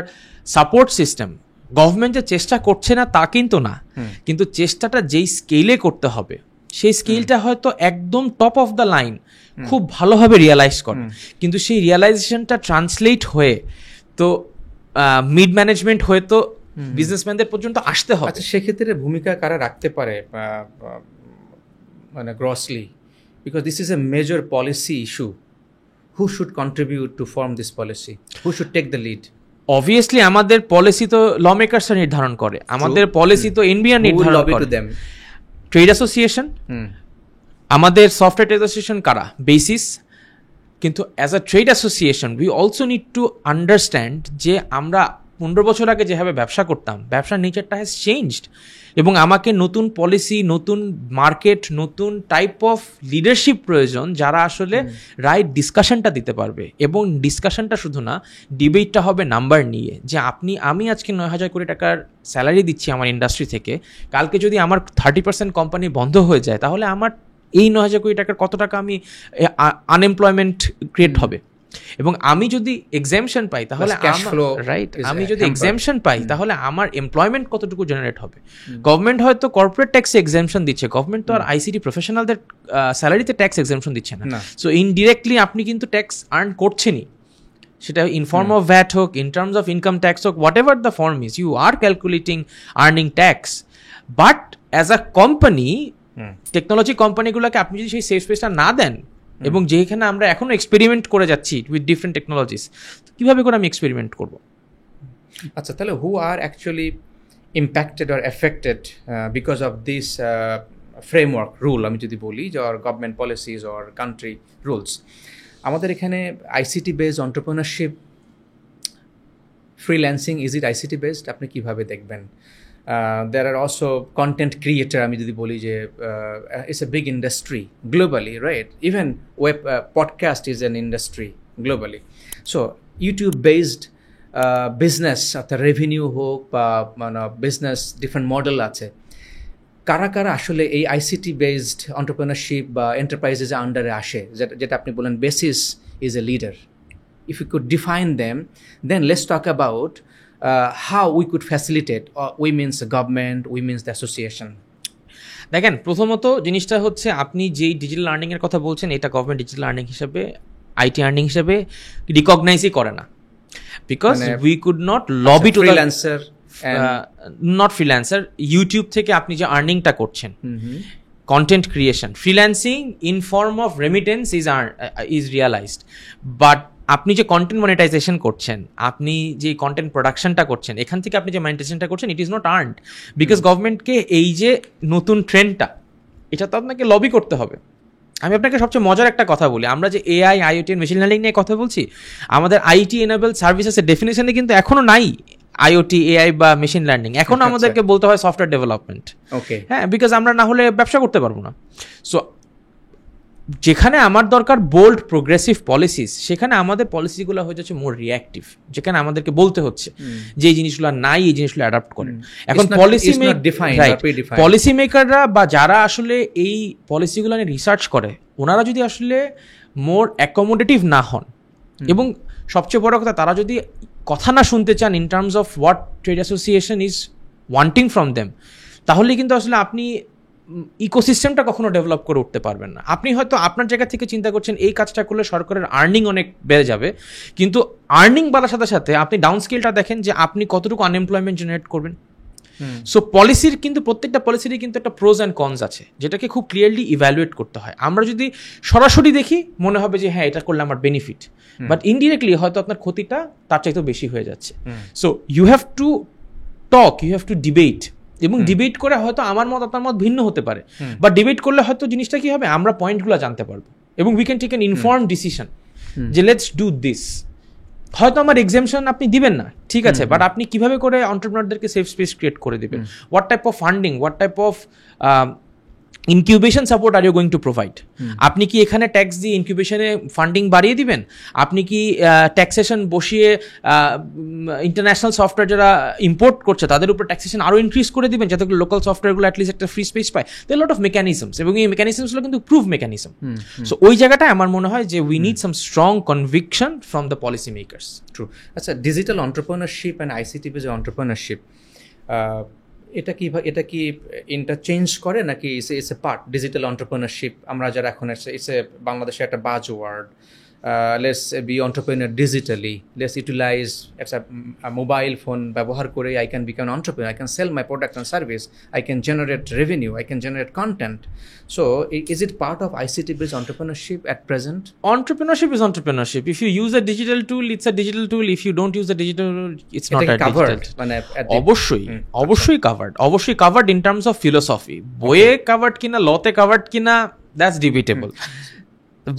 support system. Government যে চেষ্টা করছে না তা কিন্তু না, কিন্তু চেষ্টাটা যেই স্কেলে করতে হবে সেই স্কেলটা হয়তো একদম টপ অফ দ্য লাইন খুব ভালোভাবে রিয়েলাইজ করে, কিন্তু সেই রিয়েলাইজেশনটা ট্রান্সলেট হয়ে তো মিড ম্যানেজমেন্ট হয়ে তো বিজনেসম্যানদের পর্যন্ত আসতে হবে। আচ্ছা, সেক্ষেত্রে ভূমিকা কারা রাখতে পারে মানে grossly, because this is a major policy issue? Who should contribute to form this policy? Who should take the lead? Obviously আমাদের পলিসি তো ল মেকার্সরা নির্ধারণ করে, আমাদের পলিসি তো এনবিআর নির্ধারণ করে। ট্রেড অ্যাসোসিয়েশন, আমাদের সফটওয়্যার ট্রেড অ্যাসোসিয়েশন কারা? বেসিস। কিন্তু as a trade association we also need to understand যে আমরা 15 বছর আগে যেভাবে ব্যবসা করতাম, ব্যবসার নেচারটা হ্যাজ চেঞ্জড, এবং আমাকে নতুন পলিসি, নতুন মার্কেট, নতুন টাইপ অফ লিডারশিপ প্রয়োজন যারা আসলে রাইট ডিসকাশনটা দিতে পারবে। এবং ডিসকাশনটা শুধু না, ডিবেটটা হবে নাম্বার নিয়ে, যে আমি আজকে 9,000 কোটি টাকার স্যালারি দিচ্ছি আমার ইন্ডাস্ট্রি থেকে, কালকে যদি আমার 30% কোম্পানি বন্ধ হয়ে যায় তাহলে আমার এই 9,000 কোটি টাকার কত টাকা আমি আনএমপ্লয়মেন্ট ক্রিয়েট হবে। এবং আমি যদি এক্সামশন পাই তাহলে রাইট, আমি যদি এক্সামশন পাই তাহলে আমার এমপ্লয়মেন্ট কতটুকু জেনারেট হবে। গভর্নমেন্ট হয়তো কর্পোরেট ট্যাক্সে এক্সামশন দিচ্ছে, গভর্নমেন্ট তো আর আইসিটি প্রফেশনালদের স্যালারিতে ট্যাক্স এক্সামশন দিচ্ছে না। সো ইনডিরেক্টলি আপনি কিন্তু ট্যাক্স আর্ন করছেনই, সেটা ইন ফর্ম অফ ভ্যাট হোক, in terms of income tax হোক, whatever the form is, you are calculating earning tax. But as a company, technology কোম্পানিগুলোকে আপনি যদি সেই সেফ স্পেসটা না দেন, এবং যেখানে আমরা এখনো এক্সপেরিমেন্ট করে যাচ্ছি উইথ ডিফারেন্ট টেকনোলজিস, কিভাবে করে আমি এক্সপেরিমেন্ট করব? আচ্ছা, তাহলে who are actually impacted or affected because of this framework rule, আমি যদি বলি যে or government policies or country rules. আমাদের এখানে ICT based entrepreneurship, freelancing, is it ICT based? আপনি কিভাবে দেখবেন? There are also content creator, আমি যদি বলি যে it's a big industry globally, right? Even web podcast is an industry globally. So YouTube based business অর্থাৎ রেভিনিউ হোক বা মানে বিজনেস ডিফারেন্ট মডেল আছে, কারা কারা আসলে এই আইসিটি বেসড এন্টারপ্রেনারশিপ বা এন্টারপ্রাইজেস আন্ডারে আসে, যেটা আপনি বলেন basis is a leader? If you could define them, then let's talk about how we could facilitate, we means the government, we means the association. দেখেন, প্রথমত জিনিসটা হচ্ছে আপনি যেই ডিজিটাল আর্নিং এর কথা বলছেন, এটা গভর্নমেন্ট ডিজিটাল আর্নিং হিসেবে, আইটি আর্নিং হিসেবে রিকগনাইজই করে না, because we could not lobby to freelancer, not freelancer, YouTube থেকে আপনি যে আর্নিংটা করছেন, content creation, freelancing in form of remittance is realized, but আপনি যে কন্টেন্ট মনিটাইজেশন করছেন, আপনি যে কন্টেন্ট প্রোডাকশনটা করছেন, এখান থেকে আপনি যে মনিটাইজেশনটা করছেন, it is not earned, because গভর্নমেন্টকে এই যে নতুন ট্রেন্ডটা, এটা তো আপনাকে লবি করতে হবে। আমি আপনাকে সবচেয়ে মজার একটা কথা বলি, আমরা যে AI, IoT and machine learning নিয়ে কথা বলছি, আমাদের আইটি এনেবল সার্ভিসেসের ডেফিনেশনে কিন্তু এখনো নাই আইওটি, এআই বা মেশিন লার্নিং। এখন আমাদেরকে বলতে হয় সফটওয়্যার ডেভেলপমেন্ট, ওকে, হ্যাঁ, বিকজ আমরা না হলে ব্যবসা করতে পারবো না। সো যেখানে আমার দরকার বোল্ড প্রোগ্রেসিভ পলিসিস, সেখানে আমাদের পলিসিগুলো হয়ে যাচ্ছে মোর রিঅ্যাক্টিভ, যেখানে আমাদেরকে বলতে হচ্ছে যে এই জিনিসগুলো নাই, এই জিনিসগুলো অ্যাডাপ্ট করেন। এখন পলিসি মেকাররা বা যারা আসলে এই পলিসিগুলো নিয়ে রিসার্চ করে, ওনারা যদি আসলে মোর অ্যাকোমোডেটিভ না হন, এবং সবচেয়ে বড় কথা, তারা যদি কথা না শুনতে চান in terms of what trade association is wanting from them, তাহলে কিন্তু আসলে আপনি ইকোসিস্টেমটা কখনো ডেভেলপ করে উঠতে পারবেন না। আপনি হয়তো আপনার জায়গা থেকে চিন্তা করছেন এই কাজটা করলে সরকারের আর্নিং অনেক বেড়ে যাবে, কিন্তু আর্নিং বাড়ার সাথে সাথে আপনি ডাউন স্কেলটা দেখেন যে আপনি কতটুকু আনএমপ্লয়মেন্ট জেনারেট করবেন। সো পলিসির কিন্তু প্রত্যেকটা পলিসিরই কিন্তু একটা প্রোজ অ্যান্ড কনস আছে, যেটাকে খুব ক্লিয়ারলি ইভ্যালুয়েট করতে হয়। আমরা যদি সরাসরি দেখি, মনে হবে যে হ্যাঁ, এটা করলে আমার বেনিফিট, বাট ইনডিরেক্টলি হয়তো আপনার ক্ষতিটা তার চাইতেও বেশি হয়ে যাচ্ছে। So you have to talk, you have to debate, এবং ডিবেট করে হয়তো আমার মত আপনার মত ভিন্ন হতে পারে, বাট ডিবেট করলে হয়তো জিনিসটা কি হবে, আমরা পয়েন্টগুলো জানতে পারবো, এবং we can take an informed decision যে লেটস ডু দিস। হয়তো আমার এক্সামশন আপনি দিবেন না, ঠিক আছে, বাট আপনি কিভাবে করে এন্টারপ্রেনারদেরকে সেফ স্পেস ক্রিয়েট করে দিবেন, what type of funding, what type of incubation support are you going to provide. আপনি কি এখানে ট্যাক্স দিয়ে ইনকিউবেশনে ফান্ডিং বাড়িয়ে দিবেন? আপনি কি ট্যাক্সেশন বসিয়ে ইন্টারন্যাশনাল সফটওয়্যার যারা ইম্পোর্ট করছে তাদের উপর ট্যাক্সেশন আরও ইনক্রিজ করে দিবেন, যাতে লোকাল সফটওয়্যারগুলো অ্যাটলিস্ট একটা ফ্রি স্পেস পায়? দেয়ার লট অফ মেকানিজমস, এবং এই মেকানিজমসগুলো কিন্তু প্রুভ মেকানিজম। সো ওই জায়গাটায় আমার মনে হয় যে we need some strong conviction from the policy makers. True. আচ্ছা, digital entrepreneurship and ICT based entrepreneurship, এটা কি ইন্টারচেঞ্জ করে নাকি it's a part digital entrepreneurship? আমরা যারা এখন ইটস এ বাংলাদেশে একটা buzz word, let's be entrepreneur digitally, let's utilise একটা মোবাইল ফোন ব্যবহার করে I can become entrepreneur, I can sell my product and service, I can generate revenue, I can generate content. So is it part of ICT based entrepreneurship at present? Entrepreneurship is entrepreneurship. If you use a digital tool, it's a digital tool. If you don't use a digital tool, it's not a covered, digital. অবশ্যই covered in terms of philosophy. বইয়ে covered কিনা, লতে covered কিনা, that's debatable.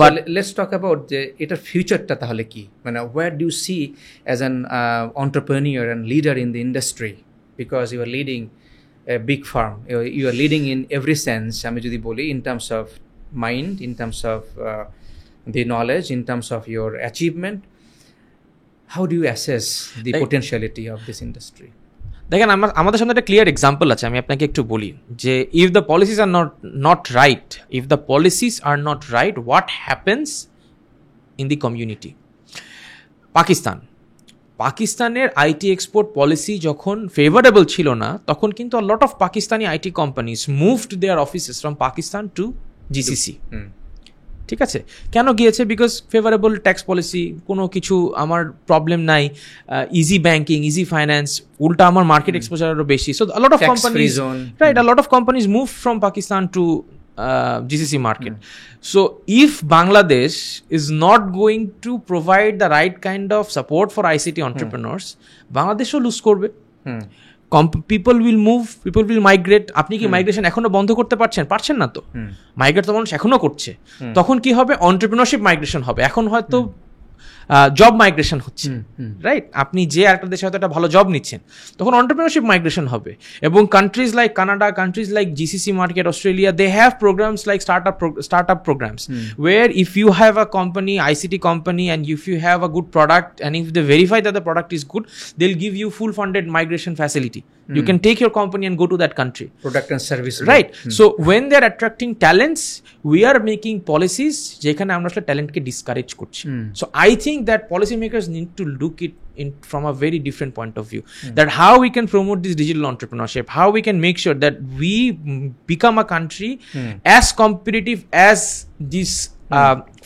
But let's talk about এটার ফিউচারটা তাহলে কি, মানে where do you see as an entrepreneur and leader in the industry, because you are leading a big firm, you are leading in every sense, আমি যদি বলি, in terms of mind, in terms of the knowledge, in terms of your achievement. How do you assess the potentiality of this industry? দেখেন আমাদের সামনে একটা clear example আছে, আমি আপনাকে একটু বলি যে if the policies are not right, what happens in the community. পাকিস্তানের আইটি এক্সপোর্ট পলিসি যখন ফেভারেবল ছিল না, তখন কিন্তু a lot of Pakistani IT companies moved their offices from Pakistan to GCC. ঠিক আছে, কেন গিয়েছে? বিকজ ফেভারেবল ট্যাক্স পলিসি, কোনো কিছু আমার প্রবলেম নাই, ইজি ব্যাংকিং, ইজি ফাইন্যান্স, উল্টা আমার মার্কেট এক্সপোজার আরও বেশি। So a lot of companies, right, a lot of companies moved from Pakistan to GCC market. So if Bangladesh is not going to provide the right kind of support for ICT entrepreneurs, Bangladesh will lose korbe. People will move, people will migrate. আপনি কি migration এখনো বন্ধ করতে পারছেন না তো। Migrate তো মানুষ এখনো করছে। তখন কি হবে? এন্টারপ্রেনারশিপ মাইগ্রেশন হবে। এখন হয়তো জব মাইগ্রেশন হচ্ছে, রাইট? আপনি যে একটা দেশে হয়তো একটা ভালো জব নিচ্ছেন, তখন এন্টারপ্রেনারশিপ মাইগ্রেশন হবে। এবং countries like Canada, countries like GCC market, Australia, they have programs like startup programs where if you have a company, ICT company, and if you have a good product and if they verify that the product is good, they'll give you full funded migration facility. You can take your company and go to that country. Product and service. Right. So when they're attracting talents, we are making policies যেখানে আমরা আসলে ট্যালেন্টকে discourage করছি। So I think that policymakers need to look it in from a very different point of view, that how we can promote this digital entrepreneurship, how we can make sure that we become a country as competitive as this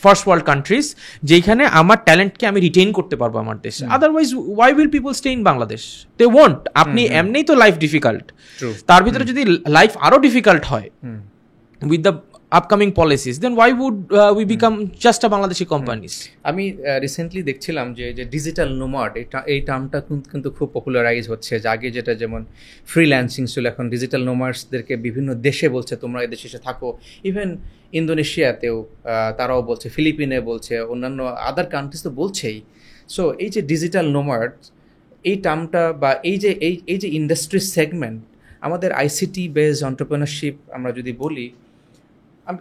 first world countries, যেখানে আমার ট্যালেন্টকে আমি retain করতে পারবো আমার দেশে। Otherwise why will people stay in Bangladesh? They won't. আপনি এমনিই তো লাইফ ডিফিকাল্ট, তার ভিতরে যদি লাইফ আরো ডিফিকাল্ট হয় with the upcoming policies, then why would we become just a Bangladeshi companies? আমি রিসেন্টলি দেখছিলাম যে ডিজিটাল নোমাড, এই টার্মটা কিন্তু খুব পপুলারাইজ হচ্ছে। যে আগে যেটা যেমন ফ্রিল্যান্সিং ছিল, এখন ডিজিটাল নোমাডসদেরকে বিভিন্ন দেশে বলছে তোমরা এই দেশে এসে থাকো। ইভেন ইন্দোনেশিয়াতেও তারাও বলছে, ফিলিপিনে বলছে, অন্যান্য আদার কান্ট্রিজ তো বলছেই। সো এই যে ডিজিটাল নোমাড, এই টার্মটা বা এই যে ইন্ডাস্ট্রি সেগমেন্ট, আমাদের আইসিটি বেসড এন্টারপ্রেনারশিপ আমরা যদি বলি,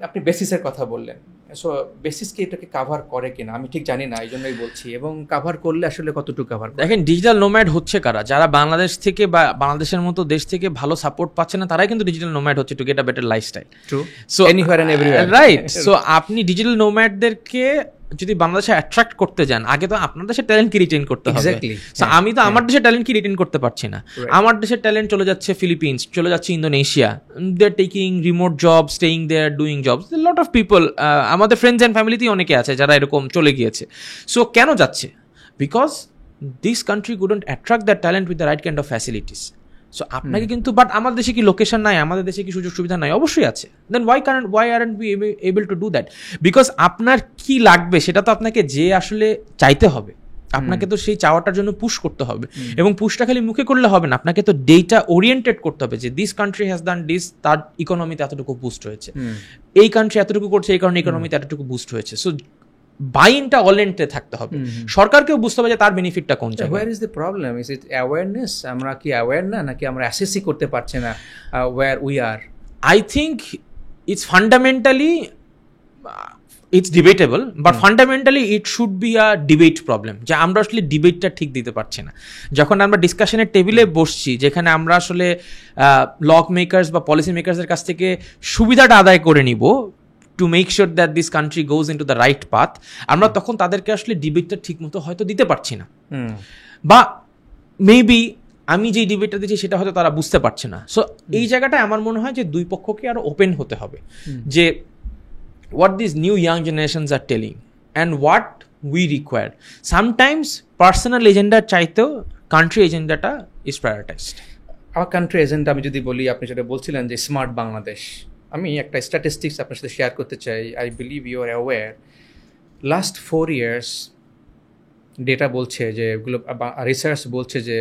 আপনি বেসিসের কথা বললেন, সো বেসিসকে এটাকে কাভার করে কিনা আমি ঠিক জানি না, এই জন্যই বলছি। এবং কাভার করলে আসলে কতটুকু কাভার করে? দেখেন, ডিজিটাল নোম্যাড হচ্ছে কারা? যারা বাংলাদেশ থেকে বা বাংলাদেশের মতো দেশ থেকে ভালো সাপোর্ট পাচ্ছে না, তারাই কিন্তু ডিজিটাল নোম্যাড হচ্ছে to get a better lifestyle. True. So anywhere and everywhere, right. So আপনি ডিজিটাল নোম্যাডদেরকে যদি বাংলাদেশে অ্যাট্রাক্ট করতে যান, আগে তো আপনার দেশের ট্যালেন্টকে রিটেইন করতে হবে। সো আমি তো আমার দেশের ট্যালেন্টকে রিটেইন করতে পারছি না। আমার দেশের ট্যালেন্ট চলে যাচ্ছে ফিলিপিন্স, চলে যাচ্ছে Indonesia, they are taking remote job, staying there, doing jobs. Lot of people, আমাদের ফ্রেন্ডস অ্যান্ড ফ্যামিলিতেই অনেকে আছে যারা এরকম চলে গিয়েছে। সো কেন যাচ্ছে? Because this country couldn't attract that talent with the right kind of facilities. So আপনাকে কিন্তু, বাট আমাদের দেশে কি লোকেশন নাই? আমাদের দেশে কি সুযোগ সুবিধা নাই? অবশ্যই আছে। Then why aren't we able to do that? Because আপনার কি লাগবে সেটা তো আপনাকে যে আসলে চাইতে হবে, আপনাকে তো সেই চাওয়াটার জন্য পুশ করতে হবে। এবং পুশটা খালি মুখে করলে হবে না, আপনাকে তো ডেটা ওরিয়েন্টেড করতে হবে যে this country has done this, তার ইকোনমিতে এতটুকু বুস্ট হয়েছে, এই কান্ট্রি এতটুকু করছে, এই কারণে ইকোনমিতে এতটুকু বুস্ট হয়েছে। সো বাইনটা অলেন্টে থাকতে হবে, সরকারকেও বুঝতে হবে যে তার বেনিফিটটা কোন জায়গায়। Where is the problem? Is it awareness? আমরা কি অ্যাওয়ার না, নাকি আমরা অ্যাসেসই করতে পারছি না where we are? I think it's fundamentally it's debatable, but fundamentally it should be a debate problem, যে আমরা আসলে ডিবেটটা ঠিক দিতে পারছি না। যখন আমরা ডিসকাশনের টেবিলে বসছি, যেখানে আমরা আসলে ল মেকার্স বা পলিসি মেকার্সের কাছ থেকে সুবিধাটা আদায় করে নিব to make sure that this country goes into the right path, আমরা তখন তাদেরকে আসলে ডিবেটটা ঠিক মতো হয়তো দিতে পারছি না, বা মেবি আমি যেই ডিবেটটা দিচ্ছি সেটা হয়তো তারা বুঝতে পারছে না। সো এই জায়গাটায় আমার মনে হয় যে দুই পক্ষকে আরো ওপেন হতে হবে, যে what these new young generations are telling and what we require. Sometimes personal agenda চাইতেও country agendaটা is prioritized. আমার কান্ট্রি এজেন্ডা আমি যদি বলি, আপনি যেটা বলছিলেন যে স্মার্ট বাংলাদেশ, আমি একটা স্ট্যাটিস্টিক্স আপনার সাথে শেয়ার করতে চাই। I believe you are aware, last 4 years data বলছে যে, এগুলো রিসার্চ বলছে যে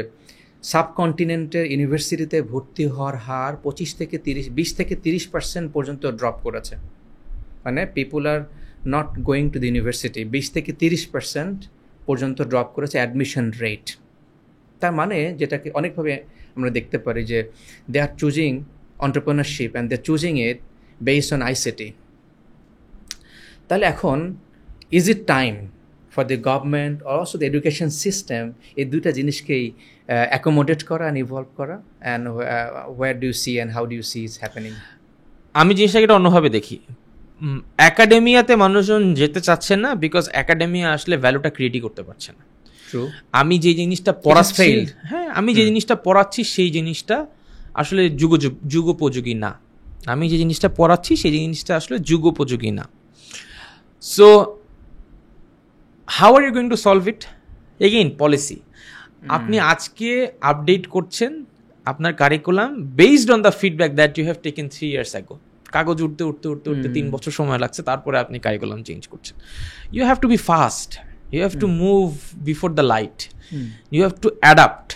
সাবকন্টিনেন্টের ইউনিভার্সিটিতে ভর্তি হওয়ার হার 20 থেকে 30% পর্যন্ত ড্রপ করেছে। মানে people are not going to the university, 20 থেকে 30% পর্যন্ত ড্রপ করেছে অ্যাডমিশন রেট। তার মানে যেটাকে অনেকভাবে আমরা দেখতে পারি যে দে আর choosing entrepreneurship and they're choosing it based on ICT. তাহলে এখন is it time for the government or also the education system এই দুইটা জিনিসকেই accommodate করা and evolve করা, and where do you see and how do you see it's happening? আমি জিনিসটাকে এটা অন্যভাবে দেখি। একাডেমিয়াতে মানুষজন যেতে চাচ্ছেন না বিকজ একাডেমিয়া আসলে ভ্যালুটা ক্রিয়েটই করতে পারছে না। আমি যে জিনিসটা পড়াচ্ছি, হ্যাঁ আমি যে জিনিসটা পড়াচ্ছি সেই জিনিসটা আসলে যুগোপযোগী না। আমি যে জিনিসটা পড়াচ্ছি সেই জিনিসটা আসলে যুগোপযোগী না। So how are you going to solve it? Again policy. আপনি আজকে আপডেট করছেন আপনার curriculum based on the feedback that you have taken 3 years ago। কাগজ উঠতে 3 বছর সময় লাগছে, তারপরে আপনি কারিকুলাম চেঞ্জ করছেন। You have to be fast, you have to move before the light, you have to adapt.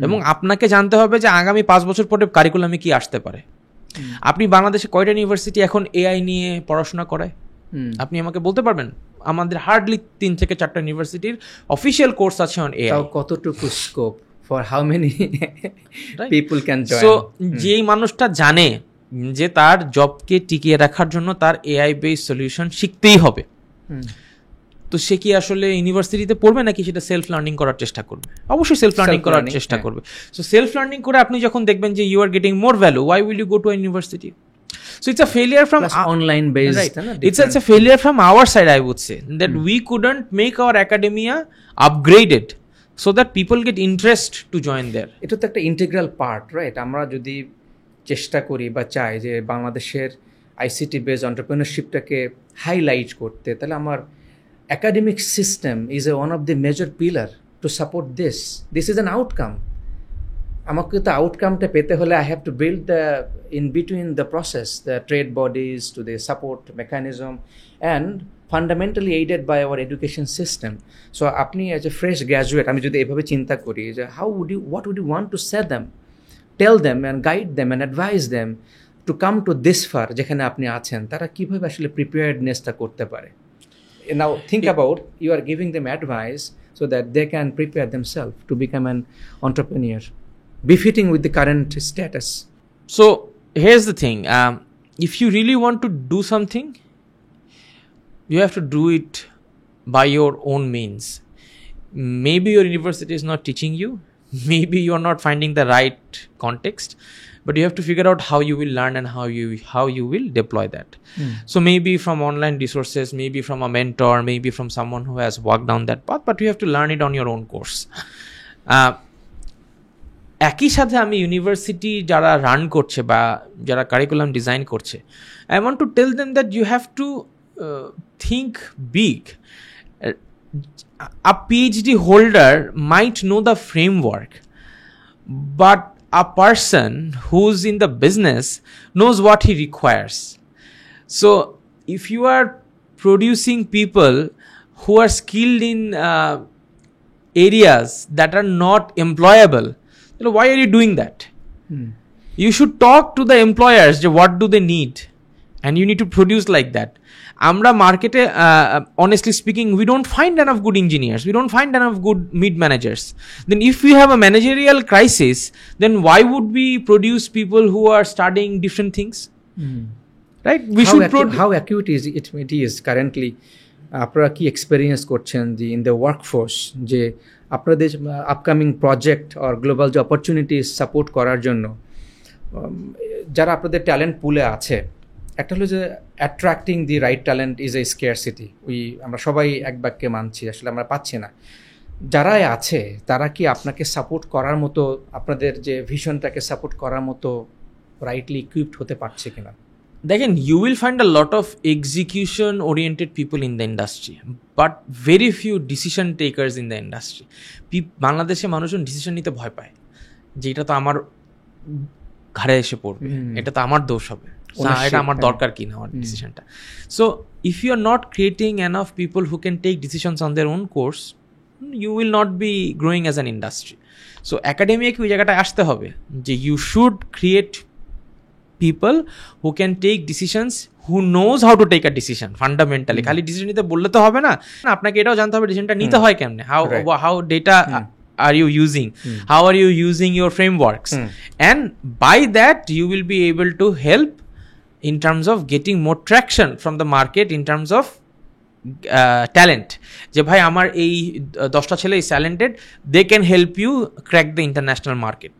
এবং আপনাকে জানতে হবে যে আগামী 5 বছর পরে কারিকুলামে কি আসতে পারে। আপনি বাংলাদেশে কয়টা ইউনিভার্সিটি এখন এআই নিয়ে পড়াশোনা করায় আপনি আমাকে বলতে পারবেন? আমাদের হার্ডলি 3 থেকে 4টা ইউনিভার্সিটির অফিসিয়াল কোর্স আছে অন এআই। কতটুকু scope for how many people can join? So যেই মানুষটা জানে যে তার জবকে টিকিয়ে রাখার জন্য তার এআই বেসড সলিউশন শিখতেই হবে, তো সে কি আসলে ইউনিভার্সিটিতে পড়বে নাকি সেটা সেলফ লার্নিং করার চেষ্টা করবে? অবশ্যই সেলফ লার্নিং করার চেষ্টা করবে। সো সেলফ লার্নিং করে আপনি যখন দেখবেন যে you are getting more value, why will you go to a university? So it's a failure from online based, right. It's a failure from our side, I would say, that we couldn't make our academia upgraded so that people get interest to join there. এটা তো একটা integral part, right? আমরা যদি চেষ্টা করি বা চাই যে বাংলাদেশের আইসিটি বেসড এন্টারপ্রেনারশিপটাকে হাইলাইট করতে, তাহলে আমার academic system is one of the major pillar to support this is an outcome. আমাকে তো আউটকামটা পেতে হলে I have to build the in between the process, the trade bodies to the support mechanism, and fundamentally aided by our education system. So apni as a fresh graduate ami jodi ebhabe chinta kori je what would you want to say them, tell them and guide them and advise them to come to this far jekhane apni achen, tara kibhabe ashole preparedness ta korte pare. Now think about, you are giving them advice so that they can prepare themselves to become an entrepreneur befitting with the current status. So here's the thing, if you really want to do something, you have to do it by your own means. Maybe your university is not teaching you, maybe you are not finding the right context, but you have to figure out how you will learn and how you will deploy that. So maybe from online resources, maybe from a mentor, maybe from someone who has walked down that path, but you have to learn it on your own course. একই সাথে আমি university যারা run করছে বা যারা curriculum design করছে, I want to tell them that you have to think big. A PhD holder might know the framework, but a person who is in the business knows what he requires. So if you are producing people who are skilled in areas that are not employable, why are you doing that? You should talk to the employers, what do they need, and you need to produce like that. Amra market, honestly speaking, we don't find enough good engineers, we don't find enough good mid managers. Then if we have a managerial crisis, then why would we produce people who are studying different things? Right? We should how acute is it is currently? আপনারা কি experience করছেন in the workforce, যে আপনাদের upcoming project আর global যে opportunities support করার জন্য যারা আপনাদের ট্যালেন্ট পুলে আছে, একটা হলো যে attracting the right talent is a scarcity, আমরা সবাই এক বাক্যে মানছি, আসলে আমরা পাচ্ছি না। যারা আছে তারা কি আপনাকে সাপোর্ট করার মতো, আপনাদের যে ভিশনটাকে সাপোর্ট করার মতো রাইটলি ইকুইপড হতে পারছে কিনা? দেখেন, you will find a lot of execution oriented people in the industry, but very few decision takers in the industry. বাংলাদেশে মানুষজন ডিসিশন নিতে ভয় পায় যে এটা তো আমার ঘাড়ে এসে পড়বে, এটা তো আমার দোষ হবে, এটা আমার দরকার কি না আমার ডিসিশনটা। So if you are not creating enough people who can take decisions on their own course, you will not be growing as an industry. So academia কি ওই জায়গাটায় আসতে হবে যে you should create people who can take decisions, who knows how to take a decision fundamentally. খালি decision নিতে বললে তো হবে না, আপনাকে এটাও জানতে হবে ডিসিশনটা নিতে হয় কেমনে, how data are you using, how are you using your frameworks, and by that you will be able to help in terms of getting more traction from the market, in terms of talent, যে ভাই আমার এই 10টা ছেলে is talented, they can help you crack the international market.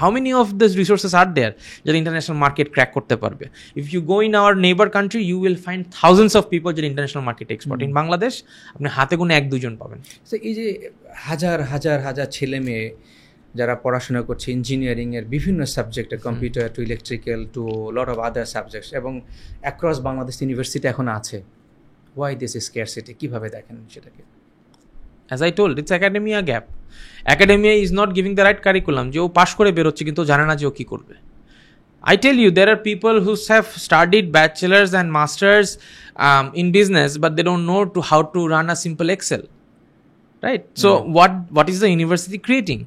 How many of these resources are there যারা international market crack করতে পারবে? If you go in our neighbour country you will find thousands of people যারা international market expert. In Bangladesh আপনি হাতে গুনে 1-2 জন পাবেন। তো এই যে হাজার হাজার হাজার ছেলে মেয়ে যারা পড়াশোনা করছে ইঞ্জিনিয়ারিংয়ের বিভিন্ন সাবজেক্টে, computer to electrical to lot of other subjects, এবং অ্যাক্রস বাংলাদেশ ইউনিভার্সিটি এখন আছে, ওয়াই দিস স্কেয়ারসিটি, কীভাবে দেখেন সেটাকে? As I told, it's academia gap. Academia is not giving the right curriculum. যে ও পাশ করে বেরোচ্ছে কিন্তু জানে না যে ও কী করবে। I tell you, there are people who have studied bachelors and masters in business, but they don't know how to run a simple Excel, right? So what is the university creating?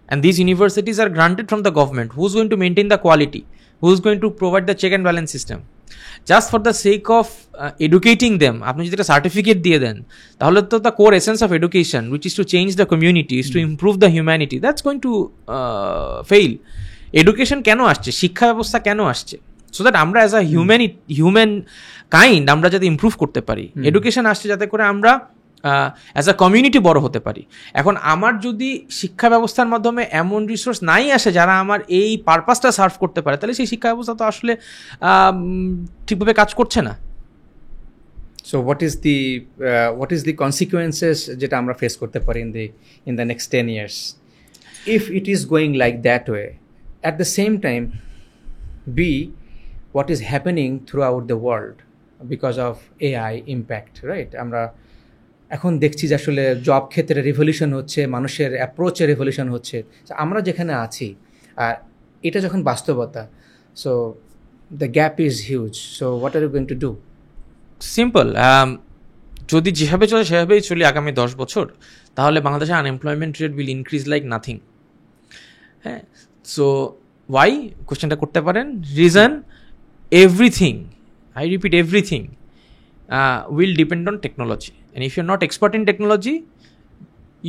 And these universities are granted from the government. Who's going to maintain the quality? Who's going to provide the check and balance system? Just for the sake of educating them, আপনি যদি একটা certificate দিয়ে দেন, তাহলে তো the core essence of education, which is to change the community, is to improve the humanity, that's going to fail. Education কেন আসছে, শিক্ষা ব্যবস্থা কেন আসছে? সো দ্যাট আমরা অ্যাজ আ হিউম্যান কাইন্ড আমরা যাতে ইমপ্রুভ করতে পারি। এডুকেশন আসছে যাতে করে আমরা অ্যাজ আ কমিউনিটি বড় হতে পারি। এখন আমার যদি শিক্ষা ব্যবস্থার মাধ্যমে এমন রিসোর্স নাই আসে যারা আমার এই পারপাসটা সার্ভ করতে পারে, তাহলে সেই শিক্ষা ব্যবস্থা তো আসলে ঠিকভাবে কাজ করছে না। So what is the consequences যেটা আমরা ফেস করতে পারি in the next 10 years if it is going like that way? At the same time be what is happening throughout the world because of AI impact, right? আমরা এখন দেখছি যে আসলে job ক্ষেত্রে রেভলিউশন হচ্ছে, মানুষের অ্যাপ্রোচে রেভলিউশন হচ্ছে। আমরা যেখানে আছি এটা যখন বাস্তবতা, so the gap is huge. So what are you going to do? Simple, যদি যেভাবে চলে সেভাবেই চলি আগামী 10 বছর, তাহলে বাংলাদেশের unemployment rate will increase like nothing. হ্যাঁ, সো ওয়াই কোশ্চেনটা করতে পারেন। Reason, everything, I repeat everything will depend on technology, and if you're not expert in technology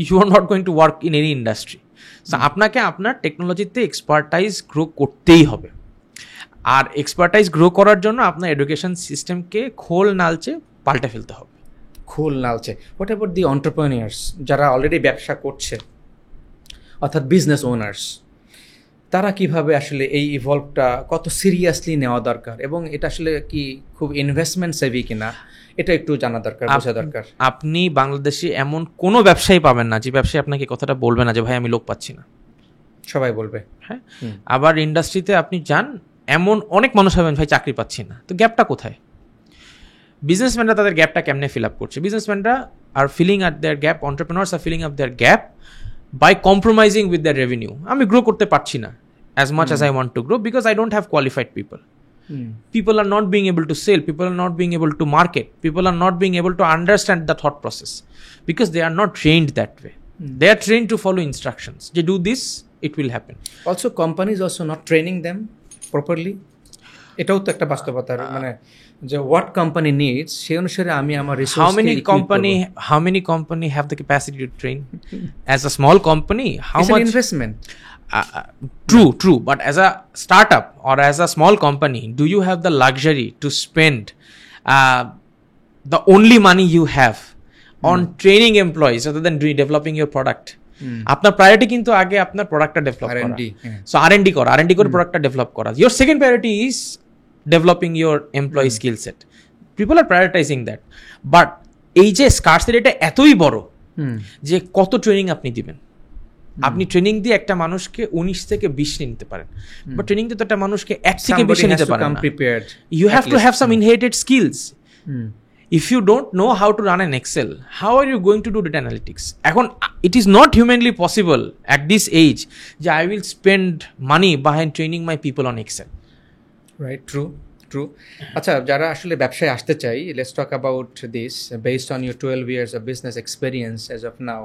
you are not going to work in any industry. So আপনাকে আপনার টেকনোলজিতে expertise grow করতেই হবে, আর expertise grow করার জন্য আপনার এডুকেশন সিস্টেমকে খোল নালচে পাল্টে ফেলতে হবে। খোল নালচে। হোয়াট অ্যাবাউট দি এন্টারপ্রেনিয়ার্স যারা অলরেডি ব্যবসা করছে, অর্থাৎ বিজনেস ওনার্স, তারা কিভাবে আসলে এই ইভলভটা কত সিরিয়াসলি নেওয়া দরকার, এবং এটা আসলে কি খুব ইনভেস্টমেন্ট সেভি কিনা, এটা একটু জানা দরকার, বোঝা দরকার। আপনি বাংলাদেশে এমন কোনো ব্যবসায়ী পাবেন না যে ব্যবসায়ী আপনাকে কথাটা বলবে না যে ভাই আমি লোক পাচ্ছি না। সবাই বলবে। হ্যাঁ, আবার ইন্ডাস্ট্রিতে আপনি যান, এমন অনেক মানুষ হবেন ভাই চাকরি পাচ্ছি না। তো গ্যাপটা কোথায়? বিজনেসম্যানরা তাদের গ্যাপটা কেমনে ফিল আপ করছে? বিজনেসম্যানরা are filling up their gap, entrepreneurs are filling up their gap by compromising with their revenue. আমি গ্রো করতে পারছি না as much as I want to grow because I don't have qualified people. People are not being able to sell, people are not being able to market, people are not being able to understand the thought process because they are not trained that way. They are trained to follow instructions. They do this, it will happen. Also companies also not training them properly. এটাও তো একটা বাস্তবতা, মানে যে what company needs সেই অনুসারে আমি আমার resource. how many company have the capacity to train? As a small company, how it's much an investment? True, but as a startup or as a small company, do you have the luxury to spend the only money you have on training employees rather than developing your product? আপনার priority কিন্তু আগে আপনার প্রোডাক্টটা develop করা। So R&D করে প্রোডাক্টটা develop করা। Your second priority is developing your employee skill set. People are prioritizing that. But এই যে স্কার্সিটিটা এতই বড় যে কত ট্রেনিং আপনি দিবেন। আপনি ট্রেনিং দিয়ে একটা মানুষকে 19 থেকে 20 নিতে পারেন, বাট ট্রেনিং দিয়ে তো একটা মানুষকে 1 থেকে 20 নিতে পারেন না। You have to have some inherited skills. If you don't know how to run an Excel, how are you going to do data analytics? এখন it is not humanly possible at this age যে I will spend money behind training my people on Excel. Right, true. আচ্ছা, যারা আসলে ব্যবসায় আসতে চাই, let's talk about this based on your 12 years of business experience as of now.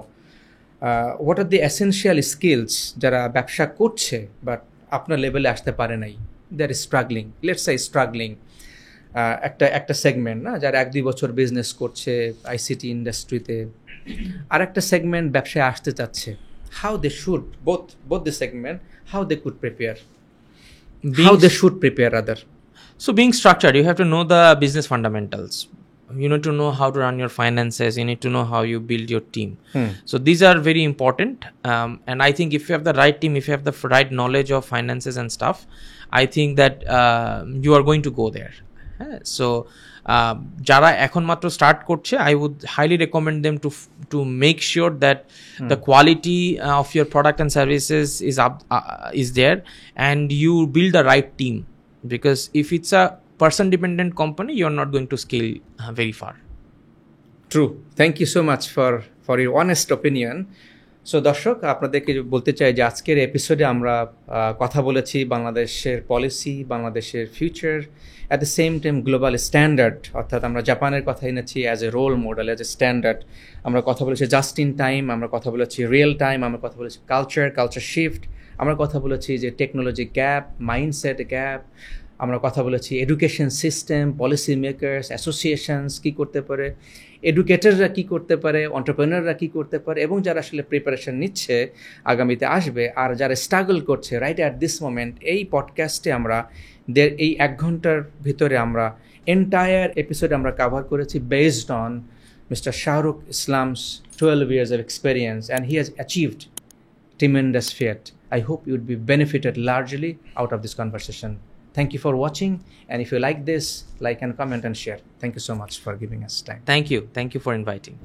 What are the essential skills যারা ব্যবসা করছে but আপনার লেভেলে আসতে পারে নাই? they are struggling, let's say struggling. একটা সেগমেন্ট না, যারা 1-2 বছর বিজনেস করছে আইসিটি ইন্ডাস্ট্রিতে, আর একটা সেগমেন্ট ব্যবসায় আসতে চাচ্ছে। how they should both the segment, how they could prepare, how they should prepare rather. So being structured, you have to know the business fundamentals. you need to know how to run your finances, you need to know how you build your team. So these are very important, and I think if you have the right team, if you have the right knowledge of finances and stuff, I think that you are going to go there. So যারা এখন মাত্র start করছে, I would highly recommend them to make sure that the quality of your product and services is there, and you build the right team, because if it's a person dependent company, you're not going to scale very far. True. Thank you so much for your honest opinion. So দর্শক, আপনাদেরকে বলতে চাই যে আজকের এপিসোডে আমরা কথা বলেছি বাংলাদেশের পলিসি, বাংলাদেশের future, at the same time global standard, অর্থাৎ আমরা জাপানের কথা এনেছি as a role model, as a standard. আমরা কথা বলেছি জাস্ট ইন টাইম, আমরা কথা বলেছি রিয়েল টাইম, আমরা কথা বলেছি কালচার শিফট, আমরা কথা বলেছি যে টেকনোলজি গ্যাপ, মাইন্ডসেট গ্যাপ, আমরা কথা বলেছি education system, policy makers, associations কী করতে পারে, এডুকেটররা কী করতে পারে, অন্টারপ্রেনাররা কী করতে পারে, এবং যারা আসলে প্রিপারেশন নিচ্ছে আগামীতে আসবে, আর যারা স্ট্রাগল করছে রাইট অ্যাট দিস মোমেন্ট। এই পডকাস্টে আমরা এই 1 ঘন্টার ভিতরে আমরা এন্টায়ার এপিসোড আমরা কাভার করেছি based on Mr. Shahrukh Islam's 12 years of experience, and he has achieved tremendous feat. I hope you would be benefited largely out of this conversation. Thank you for watching, and if you like this, like and comment and share. Thank you so much for giving us time. Thank you for inviting.